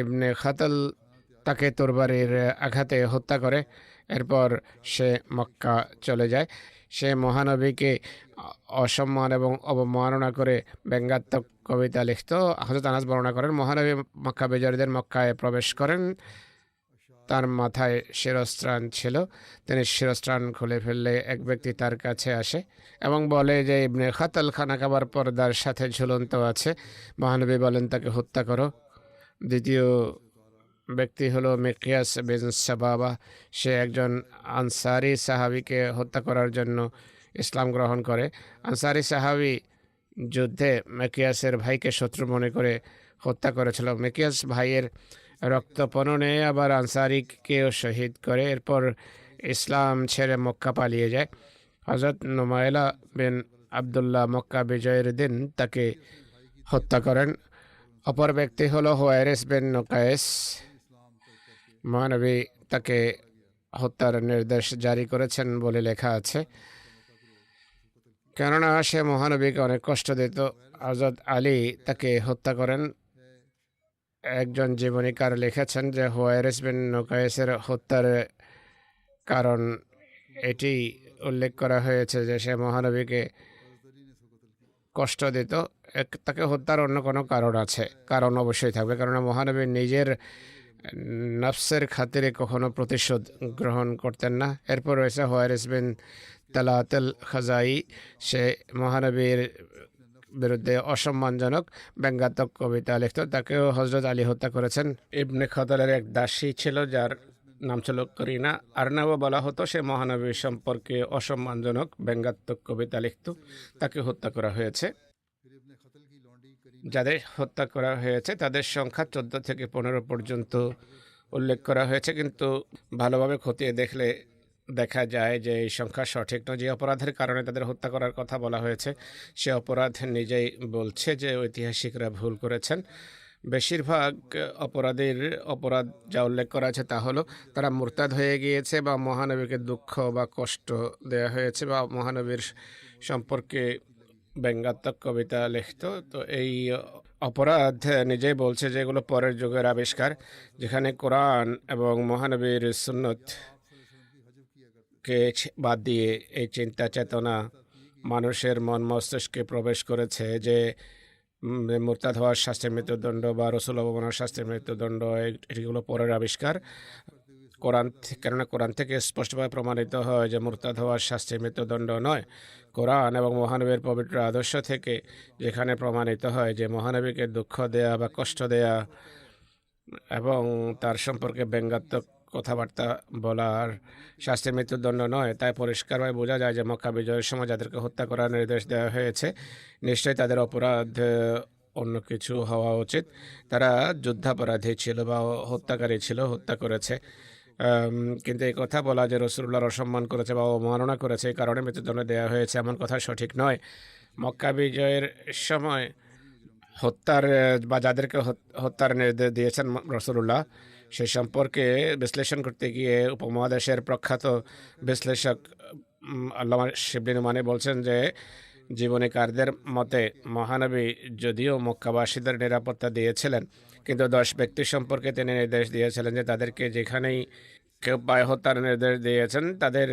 ইবনে খাতাল তাকে তরবারির আঘাতে হত্যা করে। এরপর সে মক্কা চলে যায়। সে মহানবীকে অসম্মান এবং অবমাননা করে ব্যঙ্গাত্মক কবিতা লিখত। হযরত আনাস বর্ণনা করেন, মহানবী মক্কা বিজয়ের দিন মক্কায় প্রবেশ করেন। তার মাথায় শিরস্ত্রাণ ছিল। তিনি শিরস্ত্রাণ খুলে ফেললে এক ব্যক্তি তার কাছে আসে এবং বলে যে ইবনে খাতাল খানা খাবার পর্দার সাথে ঝুলন্ত আছে। মহানবী বলেন, তাকে হত্যা করো। দ্বিতীয় ব্যক্তি হলো মিকিয়াস বিন সাবাবা। সে একজন আনসারি সাহাবীকে হত্যা করার জন্য ইসলাম গ্রহণ করে। আনসারি সাহাবী যুদ্ধে মিকিয়াসের ভাইকে শত্রু মনে করে হত্যা করেছিল। মিকিয়াস ভাইয়ের রক্তপণনে আবার আনসারিকেও শহীদ করে। এরপর ইসলাম ছেড়ে মক্কা পালিয়ে যায়। হযরত নুমাইলা বিন আবদুল্লাহ মক্কা বিজয়ের দিন তাকে হত্যা করেন। অপর ব্যক্তি হলো হুয়াইরিস বিন নুকাইস। মহানবী তাকে হত্যার নির্দেশ জারি করেছেন বলে লেখা আছে, কেননা সে মহানবীকে অনেক কষ্ট দিত। হযরত আলী তাকে হত্যা করেন। একজন জীবনীকার লিখেছেন যে হুয়াইরিস বিন নুকাইসের হত্যার কারণ এটি উল্লেখ করা হয়েছে যে সে মহানবীকে কষ্ট দিত। তাকে হত্যার অন্য কোনো কারণ আছে, কারণ অবশ্যই থাকবে, কারণ মহানবী নিজের নফসের খাতিরে কখনো প্রতিশোধ গ্রহণ করতেন না। এরপর রয়েছে হুয়াইরিস বিন তালাতুল খাজাই। সে মহানবীর বিরুদ্ধে অসম্মানজনক ব্যঙ্গাত্মক কবিতা লিখত। তাকেও হযরত আলী হত্যা করেছেন। ইবনে খতালের এক দাসী ছিল যার নাম ছিল করিনা, আরনাবও বলা হতো। সে মহানবী সম্পর্কে অসম্মানজনক ব্যঙ্গাত্মক কবিতা লিখত। তাকে হত্যা করা হয়েছে। যাদের হত্যা করা হয়েছে তাদের সংখ্যা 14 থেকে 15 পর্যন্ত উল্লেখ করা হয়েছে, কিন্তু ভালোভাবে খতিয়ে দেখলে দেখা যায় যে এই সংখ্যা সঠিক নয়। যে অপরাধের কারণে তাদের হত্যা করার কথা বলা হয়েছে সে অপরাধ নিজেই বলছে যে ঐতিহাসিকরা ভুল করেছেন। বেশিরভাগ অপরাধ যা উল্লেখ করা আছে তা হলো তারা মুরতাদ হয়ে গিয়েছে, বা মহানবীকে দুঃখ বা কষ্ট দেওয়া হয়েছে, বা মহানবীর সম্পর্কে ব্যঙ্গাত্মক কবিতা লিখত। তো এই অপরাধ নিজেই বলছে যে এগুলো পরের যুগের আবিষ্কার, যেখানে কোরআন এবং মহানবীর সুন্নতকে বাদ দিয়ে এই চিন্তা চেতনা মানুষের মন মস্তিষ্কে প্রবেশ করেছে যে মুরতাদ হওয়ার শাস্তির মৃত্যুদণ্ড বা রসুল অবমাননার শাস্তির মৃত্যুদণ্ড এগুলো পরের আবিষ্কার। কেননা কোরআন থেকে স্পষ্টভাবে প্রমাণিত হয় যে মুরতাদ হওয়ার শাস্তির মৃত্যুদণ্ড নয়। কোরআন এবং মহানবীর পবিত্র আদর্শ থেকে যেখানে প্রমাণিত হয় যে মহানবীকে দুঃখ দেয়া বা কষ্ট দেয়া এবং তার সম্পর্কে ব্যঙ্গাত্মক কথাবার্তা বলার শাস্তির মৃত্যুদণ্ড নয়, তাই পরিষ্কারভাবে বোঝা যায় যে মক্কা বিজয়ের সময় যাদেরকে হত্যা করার নির্দেশ দেওয়া হয়েছে নিশ্চয়ই তাদের অপরাধ অন্য কিছু হওয়া উচিত। তারা যুদ্ধাপরাধী ছিল বা হত্যাকারী ছিল, হত্যা করেছে। কিন্তু এই কথা বলা যে রাসূলুল্লাহর অসম্মান করেছে বা অবমাননা করেছে এই কারণে মৃত্যুদণ্ড দেওয়া হয়েছে এমন কথা সঠিক নয়। মক্কা বিজয়ের সময় হত্যার বা যাদেরকে হত্যার নির্দেশ দিয়েছেন রাসূলুল্লাহ সে সম্পর্কে বিশ্লেষণ করতে গিয়ে উপমহাদেশের প্রখ্যাত বিশ্লেষক আল্লামা শিবলি নুমানি বলছেন যে জীবনীকারদের মতে মহানবী যদিও মক্কাবাসীদের নিরাপত্তা দিয়েছিলেন, কিন্তু 10 ব্যক্তি সম্পর্কে তিনি নির্দেশ দিয়েছিলেন যে তাদেরকে যেখানেই কেউ পায় হত্যার নির্দেশ দিয়েছেন। তাদের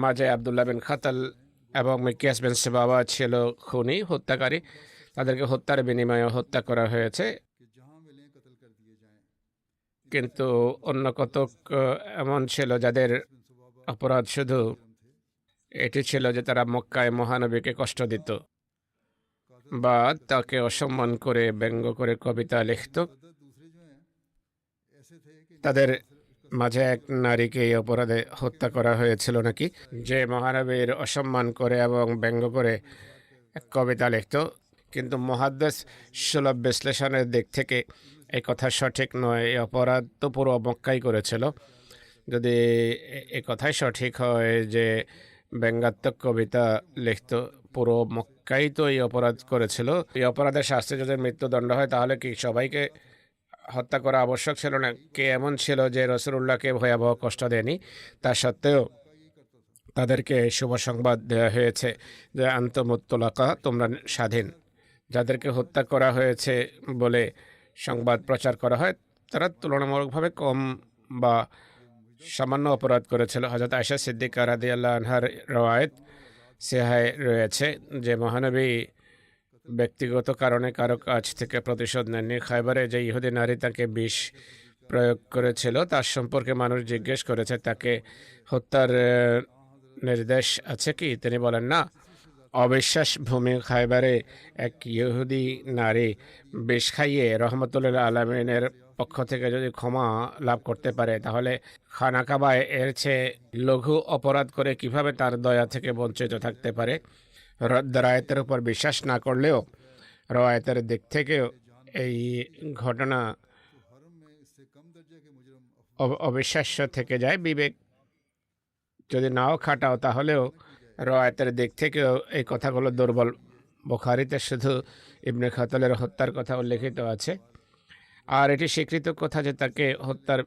মাঝে আবদুল্লাহ বিন খাতাল এবং মিকিয়াস বিন সিবাবা ছিল খুনি, হত্যাকারী। তাদেরকে হত্যার বিনিময়ে হত্যা করা হয়েছে। কিন্তু অন্য কতক এমন ছিল যাদের অপরাধ শুধু এটি ছিল যে তারা মক্কায় মহানবীকে কষ্ট দিত বা তাকে অসম্মান করে ব্যঙ্গ করে কবিতা লিখত। তাদের মাঝে এক নারীকে এই অপরাধে হত্যা করা হয়েছিল নাকি, যে মহানবীর অসম্মান করে এবং ব্যঙ্গ করে কবিতা লিখত। কিন্তু মুহাদ্দিস সুলভ বিশ্লেষণের দিক থেকে এই কথা সঠিক নয়। এই অপরাধ তো পুরো মক্কাই করেছিল। যদি এই কথাই সঠিক হয় যে ব্যঙ্গাত্মক কবিতা লিখত, পুরো মক্কাই তো এই অপরাধ করেছিল। এই অপরাধের শাস্তি যদি মৃত্যুদণ্ড হয় তাহলে কি সবাইকে হত্যা করা আবশ্যক ছিল না? কে এমন ছিল যে রাসূলুল্লাহকে ভয়াবহ কষ্ট দেয়নি? তা সত্ত্বেও তাদেরকে শুভ সংবাদ দেওয়া হয়েছে যে আনতুমুত্তলাকা, তোমরা স্বাধীন। যাদেরকে হত্যা করা হয়েছে বলে সংবাদ প্রচার করা হয় তারা তুলনামূলকভাবে কম বা সামান্য অপরাধ করেছিল। হযরত আয়েশা সিদ্দিকা রাদিয়াল্লাহু আনহার রওয়ায়েত সিহাহে রয়েছে যে মহানবী ব্যক্তিগত কারণে কারো কাছ থেকে প্রতিশোধ নেননি। খায়বারে যে ইহুদি নারী তাকে বিষ প্রয়োগ করেছিল তার সম্পর্কে মানুষ জিজ্ঞেস করেছে তাকে হত্যার নির্দেশ আছে কি? তিনি বলেন না। অবিশ্বাস ভূমি খায়বারে এক ইহুদি নারী বিষ খাইয়ে রহমতুল্লাহ আলামিনের পক্ষ থেকে যদি ক্ষমা লাভ করতে পারে তাহলে খানা কাবায় এর চেয়ে লঘু অপরাধ করে কিভাবে তার দয়া থেকে বঞ্চিত থাকতে পারে? রায়েতের উপর বিশ্বাস না করলেও রওয়ায়েতের দিক থেকেও এই ঘটনা অবিশ্বাস্য থেকে যায়। বিবেক যদি নাও খাটাও তাহলেও রওয়ায়াতের দিক থেকেও এই কথাগুলো দুর্বল। বুখারীতে শুধু ইবনে খাতালের হত্যার কথা উল্লেখিত আছে, আর এটি স্বীকৃত কথা যে তাকে হত্যার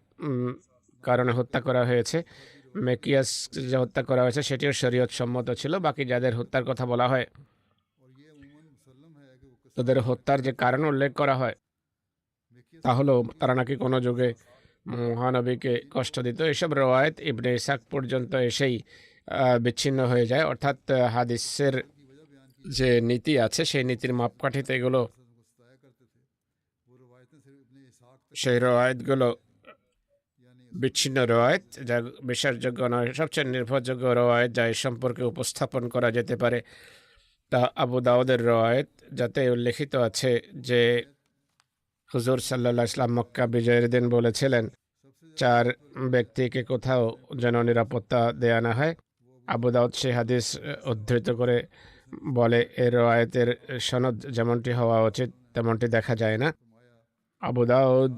কারণে হত্যা করা হয়েছে। মেকিয়াস যে হত্যা করা হয়েছে সেটিও শরীয়ত সম্মত ছিল। বাকি যাদের হত্যার কথা বলা হয়, তাদের হত্যার যে কারণ উল্লেখ করা হয় তা হলো তারা নাকি কোনো যুগে মহানবীকে কষ্ট দিত। এসব রওয়ায়েত ইবনে ইসহাক পর্যন্ত এসেই বিচ্ছিন্ন হয়ে যায়, অর্থাৎ হাদিসের যে নীতি আছে সেই নীতির মাপকাঠিতে এগুলো, সেই রওয়ায়েতগুলো বিচ্ছিন্ন রওয়ায়েত যা বিশ্বাসযোগ্য নয়। সবচেয়ে নির্ভরযোগ্য রওয়ায়েত যা এই সম্পর্কে উপস্থাপন করা যেতে পারে তা আবু দাউদের রওয়ায়েত, যাতে উল্লেখিত আছে যে হুজুর সাল্লাল্লাহু আলাইহি ওয়াসাল্লাম মক্কা বিজয়ের দিন বলেছিলেন 4 ব্যক্তিকে কোথাও যেন নিরাপত্তা দেয়া না হয়। আবু দাউদ সেই হাদিস উদ্ধৃত করে বলে এই রওয়ায়েতের সনদ যেমনটি হওয়া উচিত তেমনটি দেখা যায় না। আবু দাউদ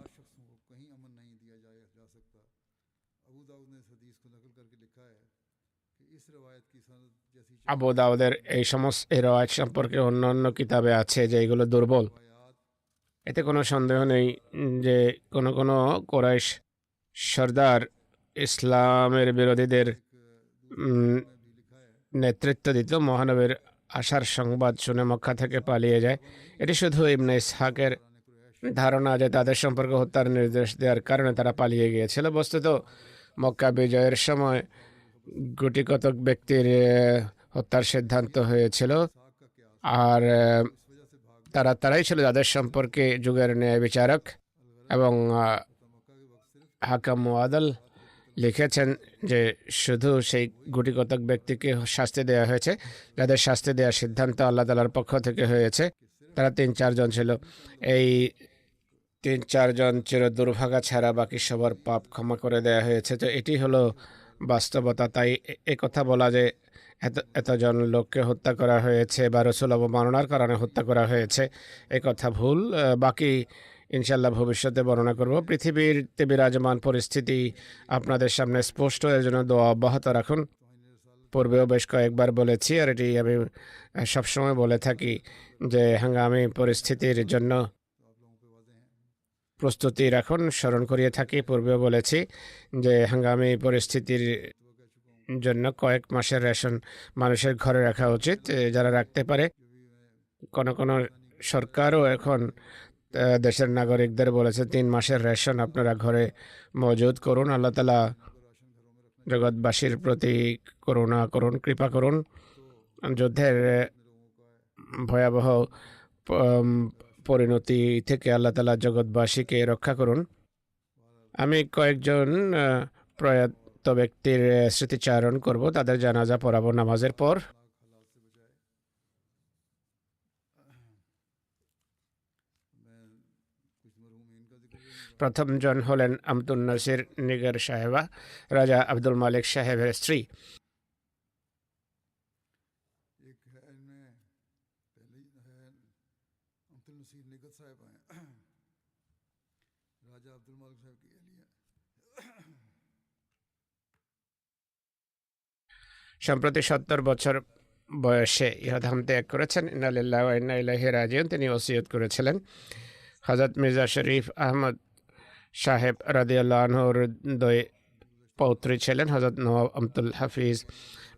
আবু দাউদের এই সমস্ত এই রওয়ায়েত সম্পর্কে অন্য অন্য কিতাবে আছে যে এগুলো দুর্বল। এতে কোনো সন্দেহ নেই যে কোনো কোনো কুরাইশ সর্দার ইসলামের বিরোধীদের নেতৃত্ব দিত, মহানবীর আসার সংবাদ শুনে মক্কা থেকে পালিয়ে যায়। এটি শুধু ইবনে ইসহাকের ধারণা যে তাদের সম্পর্কে হত্যার নির্দেশ দেওয়ার কারণে তারা পালিয়ে গিয়েছিল। বস্তুত মক্কা বিজয়ের সময় গুটি কতক ব্যক্তির হত্যার সিদ্ধান্ত হয়েছিল, আর তারাই ছিল যাদের সম্পর্কে যুগের ন্যায় বিচারক এবং হাকাম মুআদ্দাল লিখেছেন যে শুধু সেই গুটি কতক ব্যক্তিকে শাস্তি দেওয়া হয়েছে যাদের শাস্তি দেওয়ার সিদ্ধান্ত আল্লাহ তাআলার পক্ষ থেকে হয়েছে। তারা 3-4 জন ছিল। এই 3-4 জন চির দুর্ভাগা ছাড়া বাকি সবার পাপ ক্ষমা করে দেওয়া হয়েছে। তো এটি হলো বাস্তবতা। তাই কথা বলা যে এতজন লোককে হত্যা করা হয়েছে বা রাসূল অবমাননার কারণে হত্যা করা হয়েছে, কথা ভুল। বাকি ইনশাল্লাহ ভবিষ্যতে বর্ণনা করব। পৃথিবীতে বিরাজমান পরিস্থিতি আপনাদের সামনে স্পষ্ট, এর জন্য দোয়া অব্যাহত রাখুন। পূর্বেও বেশ কয়েকবার বলেছি, আর এটি আমি সবসময় বলে থাকি যে হাঙ্গামী পরিস্থিতির জন্য প্রস্তুতি রাখুন। স্মরণ করিয়ে থাকি, পূর্বেও বলেছি যে হাঙ্গামী পরিস্থিতির জন্য কয়েক মাসের রেশন মানুষের ঘরে রাখা উচিত, যারা রাখতে পারে। কোনো সরকারও এখন দেশের নাগরিকদের বলেছে 3 মাসের রেশন আপনারা ঘরে মজুদ করুন। আল্লাহ তাআলা জগৎবাসীর প্রতি করুণা করুন, কৃপা করুন। যুদ্ধের ভয়াবহ পরিণতি থেকে আল্লাহ তাআলা জগৎবাসীকে রক্ষা করুন। আমি কয়েকজন প্রয়াত ব্যক্তির স্মৃতিচারণ করব, তাদের জানাজা পড়াবো নামাজের পর। প্রথম জন হলেন আমতুন নাসির নিগার সাহেবা, রাজা আব্দুল মালিক সাহেবের স্ত্রী। সম্প্রতি 70 বছর বয়সে ইহধাম ত্যাগ করেছেন। ইন্না লিল্লাহি ওয়া ইন্না ইলাইহি রাজিউন। তিনি ওসিয়ত করেছিলেন হযরত মির্জা শরীফ আহমদ সাহেব রাদিয়াল্লাহু আনহুর 2 পৌত্রী ছিলেন। হযরত নওয়াব আব্দুল হাফিজ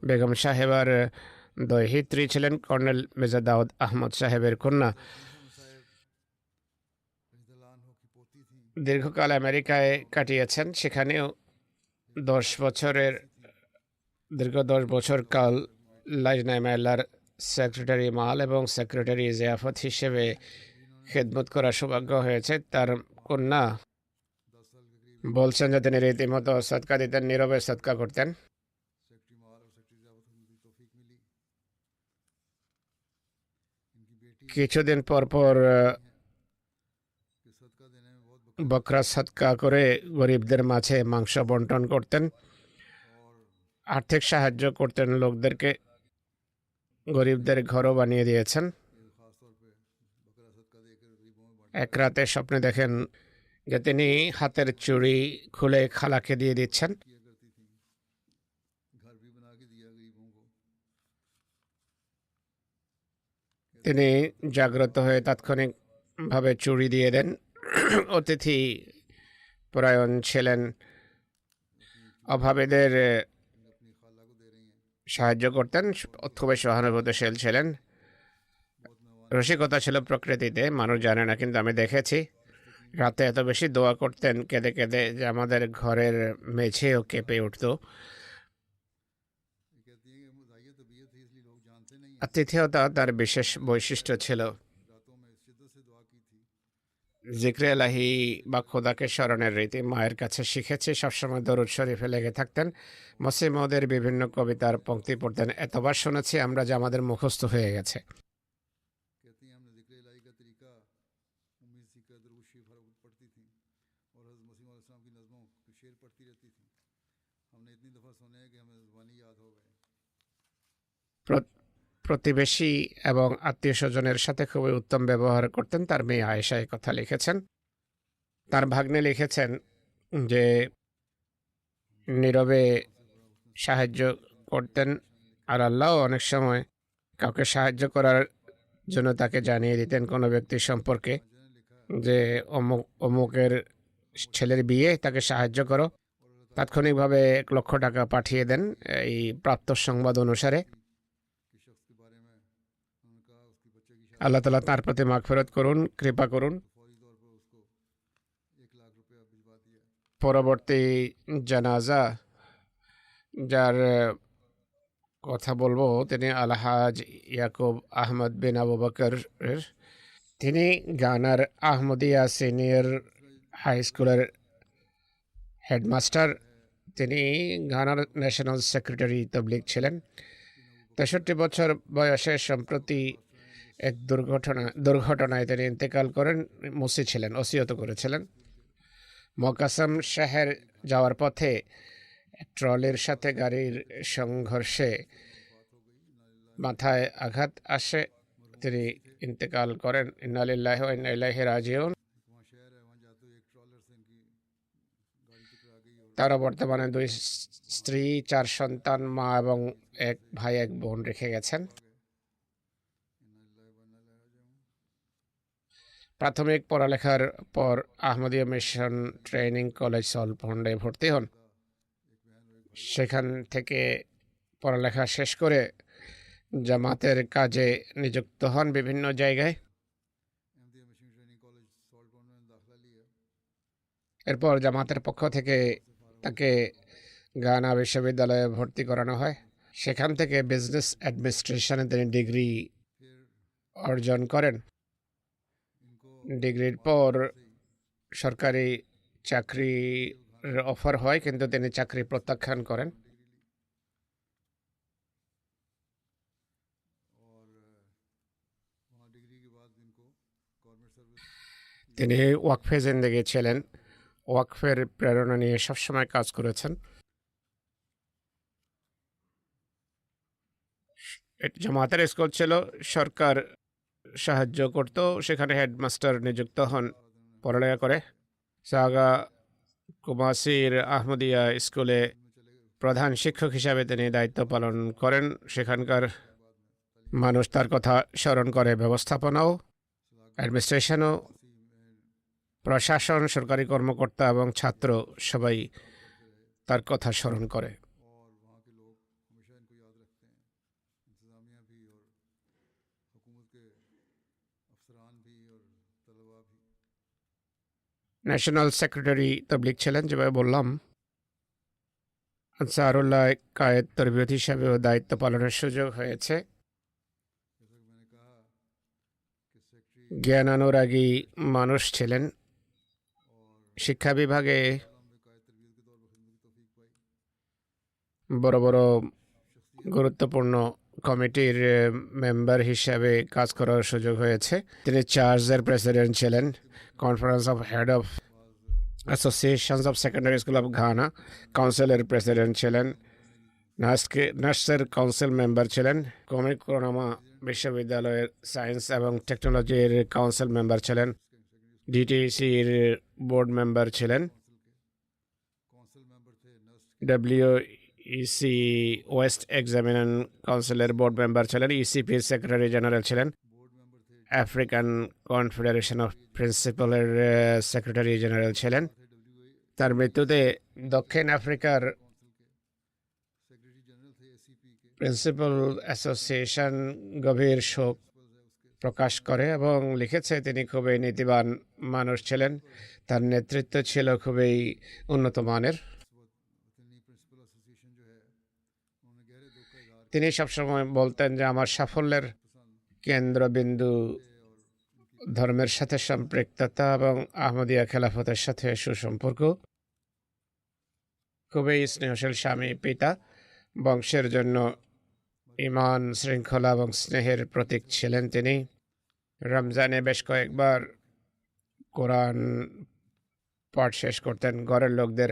বেগম সাহেবার 2 হিত্রী ছিলেন। কর্নেল মির্জা দাউদ আহমদ সাহেবের কন্যা। দীর্ঘকাল আমেরিকায় কাটিয়েছেন, সেখানেও 10 বছর কাল লাজনায়ে মাল্লার সেক্রেটারি মাল এবং সেক্রেটারি জিয়াফত হিসেবে খেদমত করার সৌভাগ্য হয়েছে। তার কন্যা বলছেন যে তিনি রীতিমতো সদকা দিতেন, নীরবে সদকা করতেন। কিছুদিন পর পর বকরা সদকা করে গরিবদের মাঝে মাংস বন্টন করতেন, আর্থিক সাহায্য করতেন লোকদেরকে। গরিবদের ঘরও বানিয়ে দিয়েছেন। এক রাতে স্বপ্নে দেখেন যে তিনি হাতের চুড়ি খুলে খালাকে দিয়ে দিচ্ছেন। তিনি জাগ্রত হয়ে তাৎক্ষণিকভাবে চুরি দিয়ে দেন। অতিথি পরায়ণ ছিলেন, অভাবীদের সাহায্য করতেন, খুবই সহানুভূতিশীল ছিলেন। রসিকতা ছিল প্রকৃতিতে, মানুষ জানে না, কিন্তু আমি দেখেছি রাতে এত বেশি দোয়া করতেন কেঁদে কেঁদে যে আমাদের ঘরের মেঝেও কেঁপে উঠত। আতিথেয়তা তার বিশেষ বৈশিষ্ট্য ছিল। জিক্রে এলাহি বা খোদাকে স্মরণের রীতি মায়ের কাছে শিখেছি। সবসময় দরুদ শরীফে লেগে থাকতেন। মসিহ মওদের বিভিন্ন কবিতার পংক্তি পড়তেন। এতবার শুনেছি আমরা যে আমাদের মুখস্থ হয়ে গেছে। প্রতিবেশী এবং আত্মীয় স্বজনের সাথে খুবই উত্তম ব্যবহার করতেন। তার মেয়ে আয়েশা এই কথা লিখেছেন। তার ভাগ্নে লিখেছেন যে নীরবে সাহায্য করতেন, আর আল্লাহ অনেক সময় কাউকে সাহায্য করার জন্য তাকে জানিয়ে দিতেন কোনো ব্যক্তি সম্পর্কে যে অমুকের ছেলের বিয়ে, তাকে সাহায্য করো। তাৎক্ষণিকভাবে 1,00,000 টাকা পাঠিয়ে দেন এই প্রাপ্ত সংবাদ অনুসারে। আল্লাহ তাআলা তার প্রতি মাগফিরাত করুন, কৃপা করুন। পরবর্তী জানাজা যার কথা বলবো তিনি আলহাজ ইয়াকুব আহমদ বিন আবু বকর। তিনি গানার আহমদিয়া সিনিয়র হাই স্কুলের হেডমাস্টার। তিনি গানার ন্যাশনাল সেক্রেটারি তবলিগ ছিলেন। 63 বছর বয়সে সম্প্রতি এক দুর্ঘটনায় তিনি ইন্তেকাল করেন। মুসি ছিলেন, ওসিয়ত করেছিলেন। মোকাসম শহর যাওয়ার পথে ট্রলির সাথে গাড়ির সংঘর্ষে মাথায় আঘাত আসে, তিনি ইন্তেকাল করেন। ইন্না লিল্লাহি ওয়া ইন্না ইলাইহি রাজিউন। তারা বর্তমানে 2 স্ত্রী, 4 সন্তান, মা এবং 1 ভাই 1 বোন রেখে গেছেন। প্রাথমিক পড়ালেখার পর আহমদিয়া মিশন ট্রেনিং কলেজ সল্টপন্ডে ভর্তি হন। সেখান থেকে পড়ালেখা শেষ করে জামাতের কাজে নিযুক্ত হন বিভিন্ন জায়গায়। এরপর জামাতের পক্ষ থেকে তাকে গানা বিশ্ববিদ্যালয়ে ভর্তি করানো হয়। সেখান থেকে বিজনেস অ্যাডমিনিস্ট্রেশনে তিনি ডিগ্রি অর্জন করেন। ডিগ্রির পর সরকারি চাকরির অফার হয়, কিন্তু তিনি চাকরি প্রত্যাখ্যান করেন। তিনি ওয়াকফে জিন্দেগি ছিলেন, ওয়াকফের প্রেরণা নিয়ে সবসময় কাজ করেছেন। জামাতের স্কুল ছিল, সরকার সাহায্য করত, সেখানে হেডমাস্টার নিযুক্ত হন পড়ালেখা করে। সাগা কুমাসির আহমদিয়া স্কুলে প্রধান শিক্ষক হিসাবে তিনি দায়িত্ব পালন করেন। সেখানকার মানুষ তার কথা স্মরণ করে। ব্যবস্থাপনাও, অ্যাডমিনিস্ট্রেশনও, প্রশাসন, সরকারি কর্মকর্তা এবং ছাত্র সবাই তার কথা স্মরণ করে। ন্যাশনাল সেক্রেটারি তবলিগ ছিলেন, যেভাবে বললাম। আনসারুল্লাহ কায়েদ তরবিয়ত হিসাবেও দায়িত্ব পালনের সুযোগ হয়েছে। জ্ঞানানুরাগী মানুষ ছিলেন। শিক্ষা বিভাগে বড় বড় গুরুত্বপূর্ণ কমিটির মেম্বার হিসাবে কাজ করার সুযোগ হয়েছে। তিনি চার্চের প্রেসিডেন্ট ছিলেন, conference of head of associations of secondary school of Ghana কাউন্সিলের প্রেসিডেন্ট ছিলেন, নার্সের কাউন্সিল মেম্বার ছিলেন, কোরোনামা বিশ্ববিদ্যালয়ের সায়েন্স এবং টেকনোলজির কাউন্সিল মেম্বার ছিলেন, ডিটিসির বোর্ড মেম্বার ছিলেন, ইসি ওয়েস্ট এক্সামিনেশন কাউন্সিলের বোর্ড মেম্বার ছিলেন, ইসিপির সেক্রেটারি জেনারেল ছিলেন, আফ্রিকান কনফেডারেশন অফ প্রিন্সিপালের সেক্রেটারি জেনারেল ছিলেন। তার মৃত্যুতে দক্ষিণ আফ্রিকার প্রিন্সিপাল অ্যাসোসিয়েশন গভীর শোক প্রকাশ করে এবং লিখেছে তিনি খুবই নীতিবান মানুষ ছিলেন, তার নেতৃত্ব ছিল খুবই উন্নত মানের। তিনি সবসময় বলতেন যে আমার সাফল্যের কেন্দ্রবিন্দু ধর্মের সাথে সম্পৃক্ততা এবং আহমদিয়া খেলাফতের সাথে সুসম্পর্ক। খুবই স্নেহশীল স্বামী, পিতা, বংশের জন্য ঈমান, শৃঙ্খলা এবং স্নেহের প্রতীক ছিলেন তিনি। রমজানে বেশ কয়েকবার কোরআন পাঠ শেষ করতেন। ঘরের লোকদের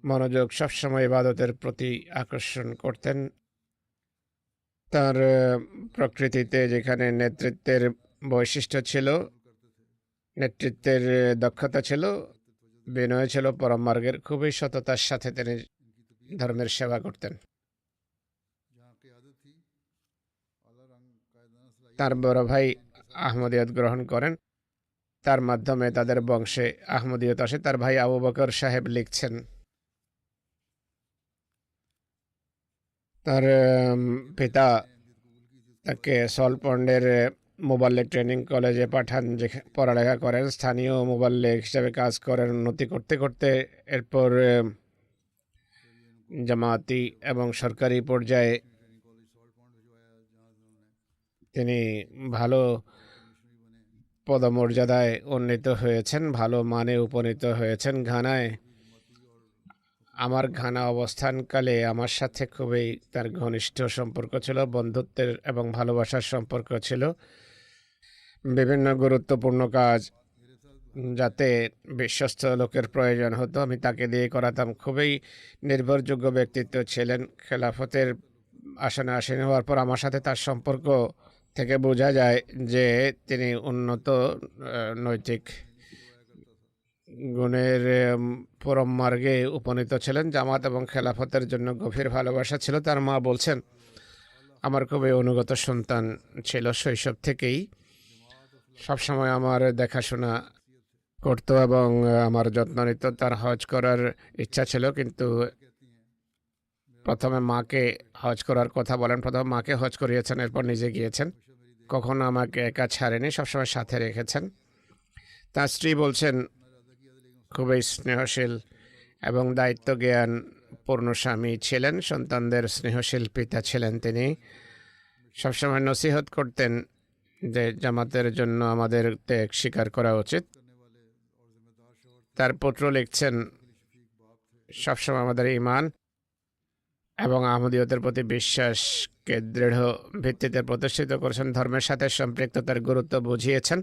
মনোযোগ সবসময় ইবাদতের প্রতি আকর্ষণ করতেন। তার প্রকৃতিতে যেখানে নেতৃত্বের বৈশিষ্ট্য ছিল, নেতৃত্বের দক্ষতা ছিল, বিনয় ছিল, পরম মার্গের খুবই সততার সাথে তিনি ধর্মের সেবা করতেন। তার বড় ভাই আহমদিয়ত গ্রহণ করেন, তার মাধ্যমে তাদের বংশে আহমদিয়ত আসে। তার ভাই আবু বকর সাহেব লিখছেন, তার পিতা তাকে সলপন্ডের মোবাল্লেগ ট্রেনিং কলেজে পাঠান, যেখানে পড়ালেখা করেন, স্থানীয় মোবাল্লেগ হিসেবে কাজ করেন। উন্নতি করতে করতে এরপর জামায়াতি এবং সরকারি পর্যায়ে তিনি ভালো পদমর্যাদায় উন্নীত হয়েছেন, ভালো মানে উপনীত হয়েছেন। আমার ঘানা অবস্থানকালে আমার সাথে খুবই তার ঘনিষ্ঠ সম্পর্ক ছিল, বন্ধুত্বের এবং ভালোবাসার সম্পর্ক ছিল। বিভিন্ন গুরুত্বপূর্ণ কাজ যাতে বিশ্বস্ত লোকের প্রয়োজন হতো আমি তাকে দিয়ে করাতাম। খুবই নির্ভরযোগ্য ব্যক্তিত্ব ছিলেন। খেলাফতের আসনে আসীন হওয়ার পর আমার সাথে তার সম্পর্ক থেকে বোঝা যায় যে তিনি উন্নত নৈতিক গুণের পরম মার্গে উপনীত ছিলেন। জামাত এবং খেলাফতের জন্য গভীর ভালোবাসা ছিল। তার মা বলছেন, আমার খুবই অনুগত সন্তান ছিল। শৈশব থেকেই সবসময় আমার দেখাশোনা করতো এবং আমার যত্ন নিত। তার হজ করার ইচ্ছা ছিল, কিন্তু প্রথমে মাকে হজ করার কথা বলেন। প্রথমে মাকে হজ করিয়েছেন, এরপর নিজে গিয়েছেন। কখনো আমাকে একা ছাড়েনি, সবসময় সাথে রেখেছেন। তার স্ত্রী বলছেন, খুবই স্নেহশীল এবং দায়িত্ব জ্ঞান পূর্ণ স্বামী ছিলেন। সন্তানদের স্নেহশীল পিতা ছিলেন তিনি। সবসময় নসিহত করতেন যে জামাতের জন্য আমাদের ত্যাগ স্বীকার করা উচিত। তার পুত্র লিখছেন, সবসময় আমাদের ঈমান এবং আহমদিয়তের প্রতি বিশ্বাসকে দৃঢ় ভিত্তিতে প্রতিষ্ঠিত করেছেন। ধর্মের সাথে সম্পৃক্ততার গুরুত্ব বুঝিয়েছেন।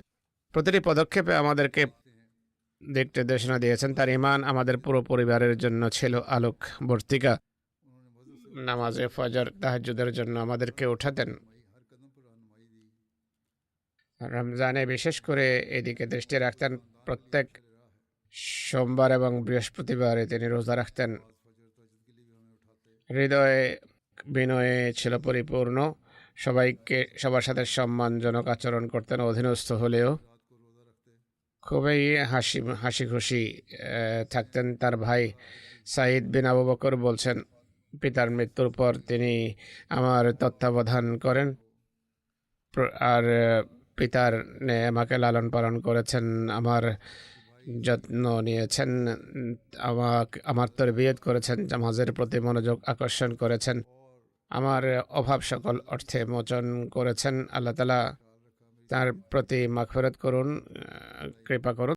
প্রতিটি পদক্ষেপে আমাদেরকে দিক নির্দেশনা দিয়েছেন। তার ঈমান আমাদের পুরো পরিবারের জন্য ছিল আলোক বর্তিকা। নামাজে ফজর, তাহাজ্জুদের জন্য আমাদেরকে উঠাতেন। রমজানে বিশেষ করে এদিকে দৃষ্টি রাখতেন। প্রত্যেক সোমবার এবং বৃহস্পতিবারে তিনি রোজা রাখতেন। হৃদয়ে বিনয়ে ছিল পরিপূর্ণ। সবার সাথে সম্মানজনক আচরণ করতেন, অধীনস্থ হলেও খুবই হাসি খুশি থাকতেন। তার ভাই সাইদ বিন আবু বকর বলছেন, পিতার মৃত্যুর পর তিনি আমার তত্ত্বাবধান করেন আর পিতার আমাকে লালন পালন করেছেন, আমার যত্ন নিয়েছেন, আমার তরবিয়ত করেছেন, নামাজের প্রতি মনোযোগ আকর্ষণ করেছেন, আমার অভাব সকল অর্থে মোচন করেছেন। আল্লাহ তাআলা তার প্রতি মাগফিরাত করুন, কৃপা করুন।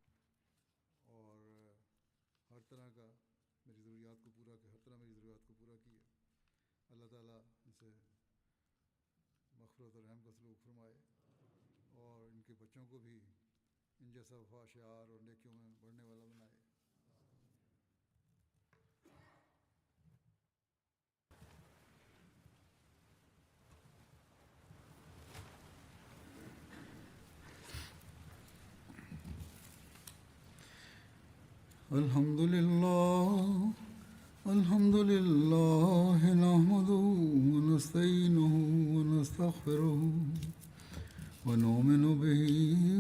الحمد لله نحمده ونستعينه ونستغفره ونؤمن به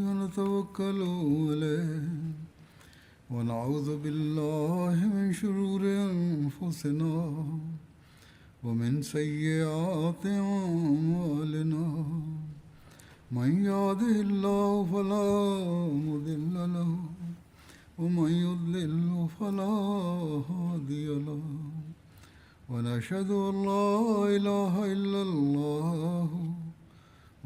ونتوكل عليه ونعوذ بالله من شرور أنفسنا ومن سيئات أعمالنا من يهده الله فلا مضل له ومن يضلل فلا هادي له ونشهد أن لا إله إلا الله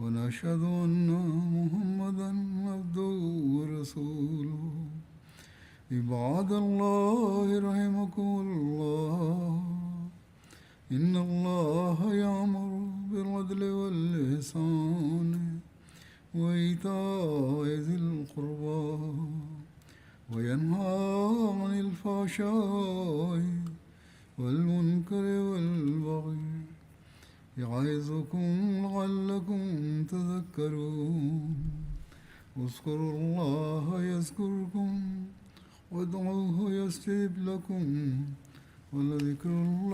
ونشهد أن محمدا عبده ورسوله عباد الله رحمكم الله إن الله يأمر بالعدل والإحسان وإيتاء ذي القربى وينهى عن الفحشاء والمنكر والبغي يعظكم لعلكم تذكرون اذكروا الله يذكركم وادعوه يستجب لكم ولذكر الله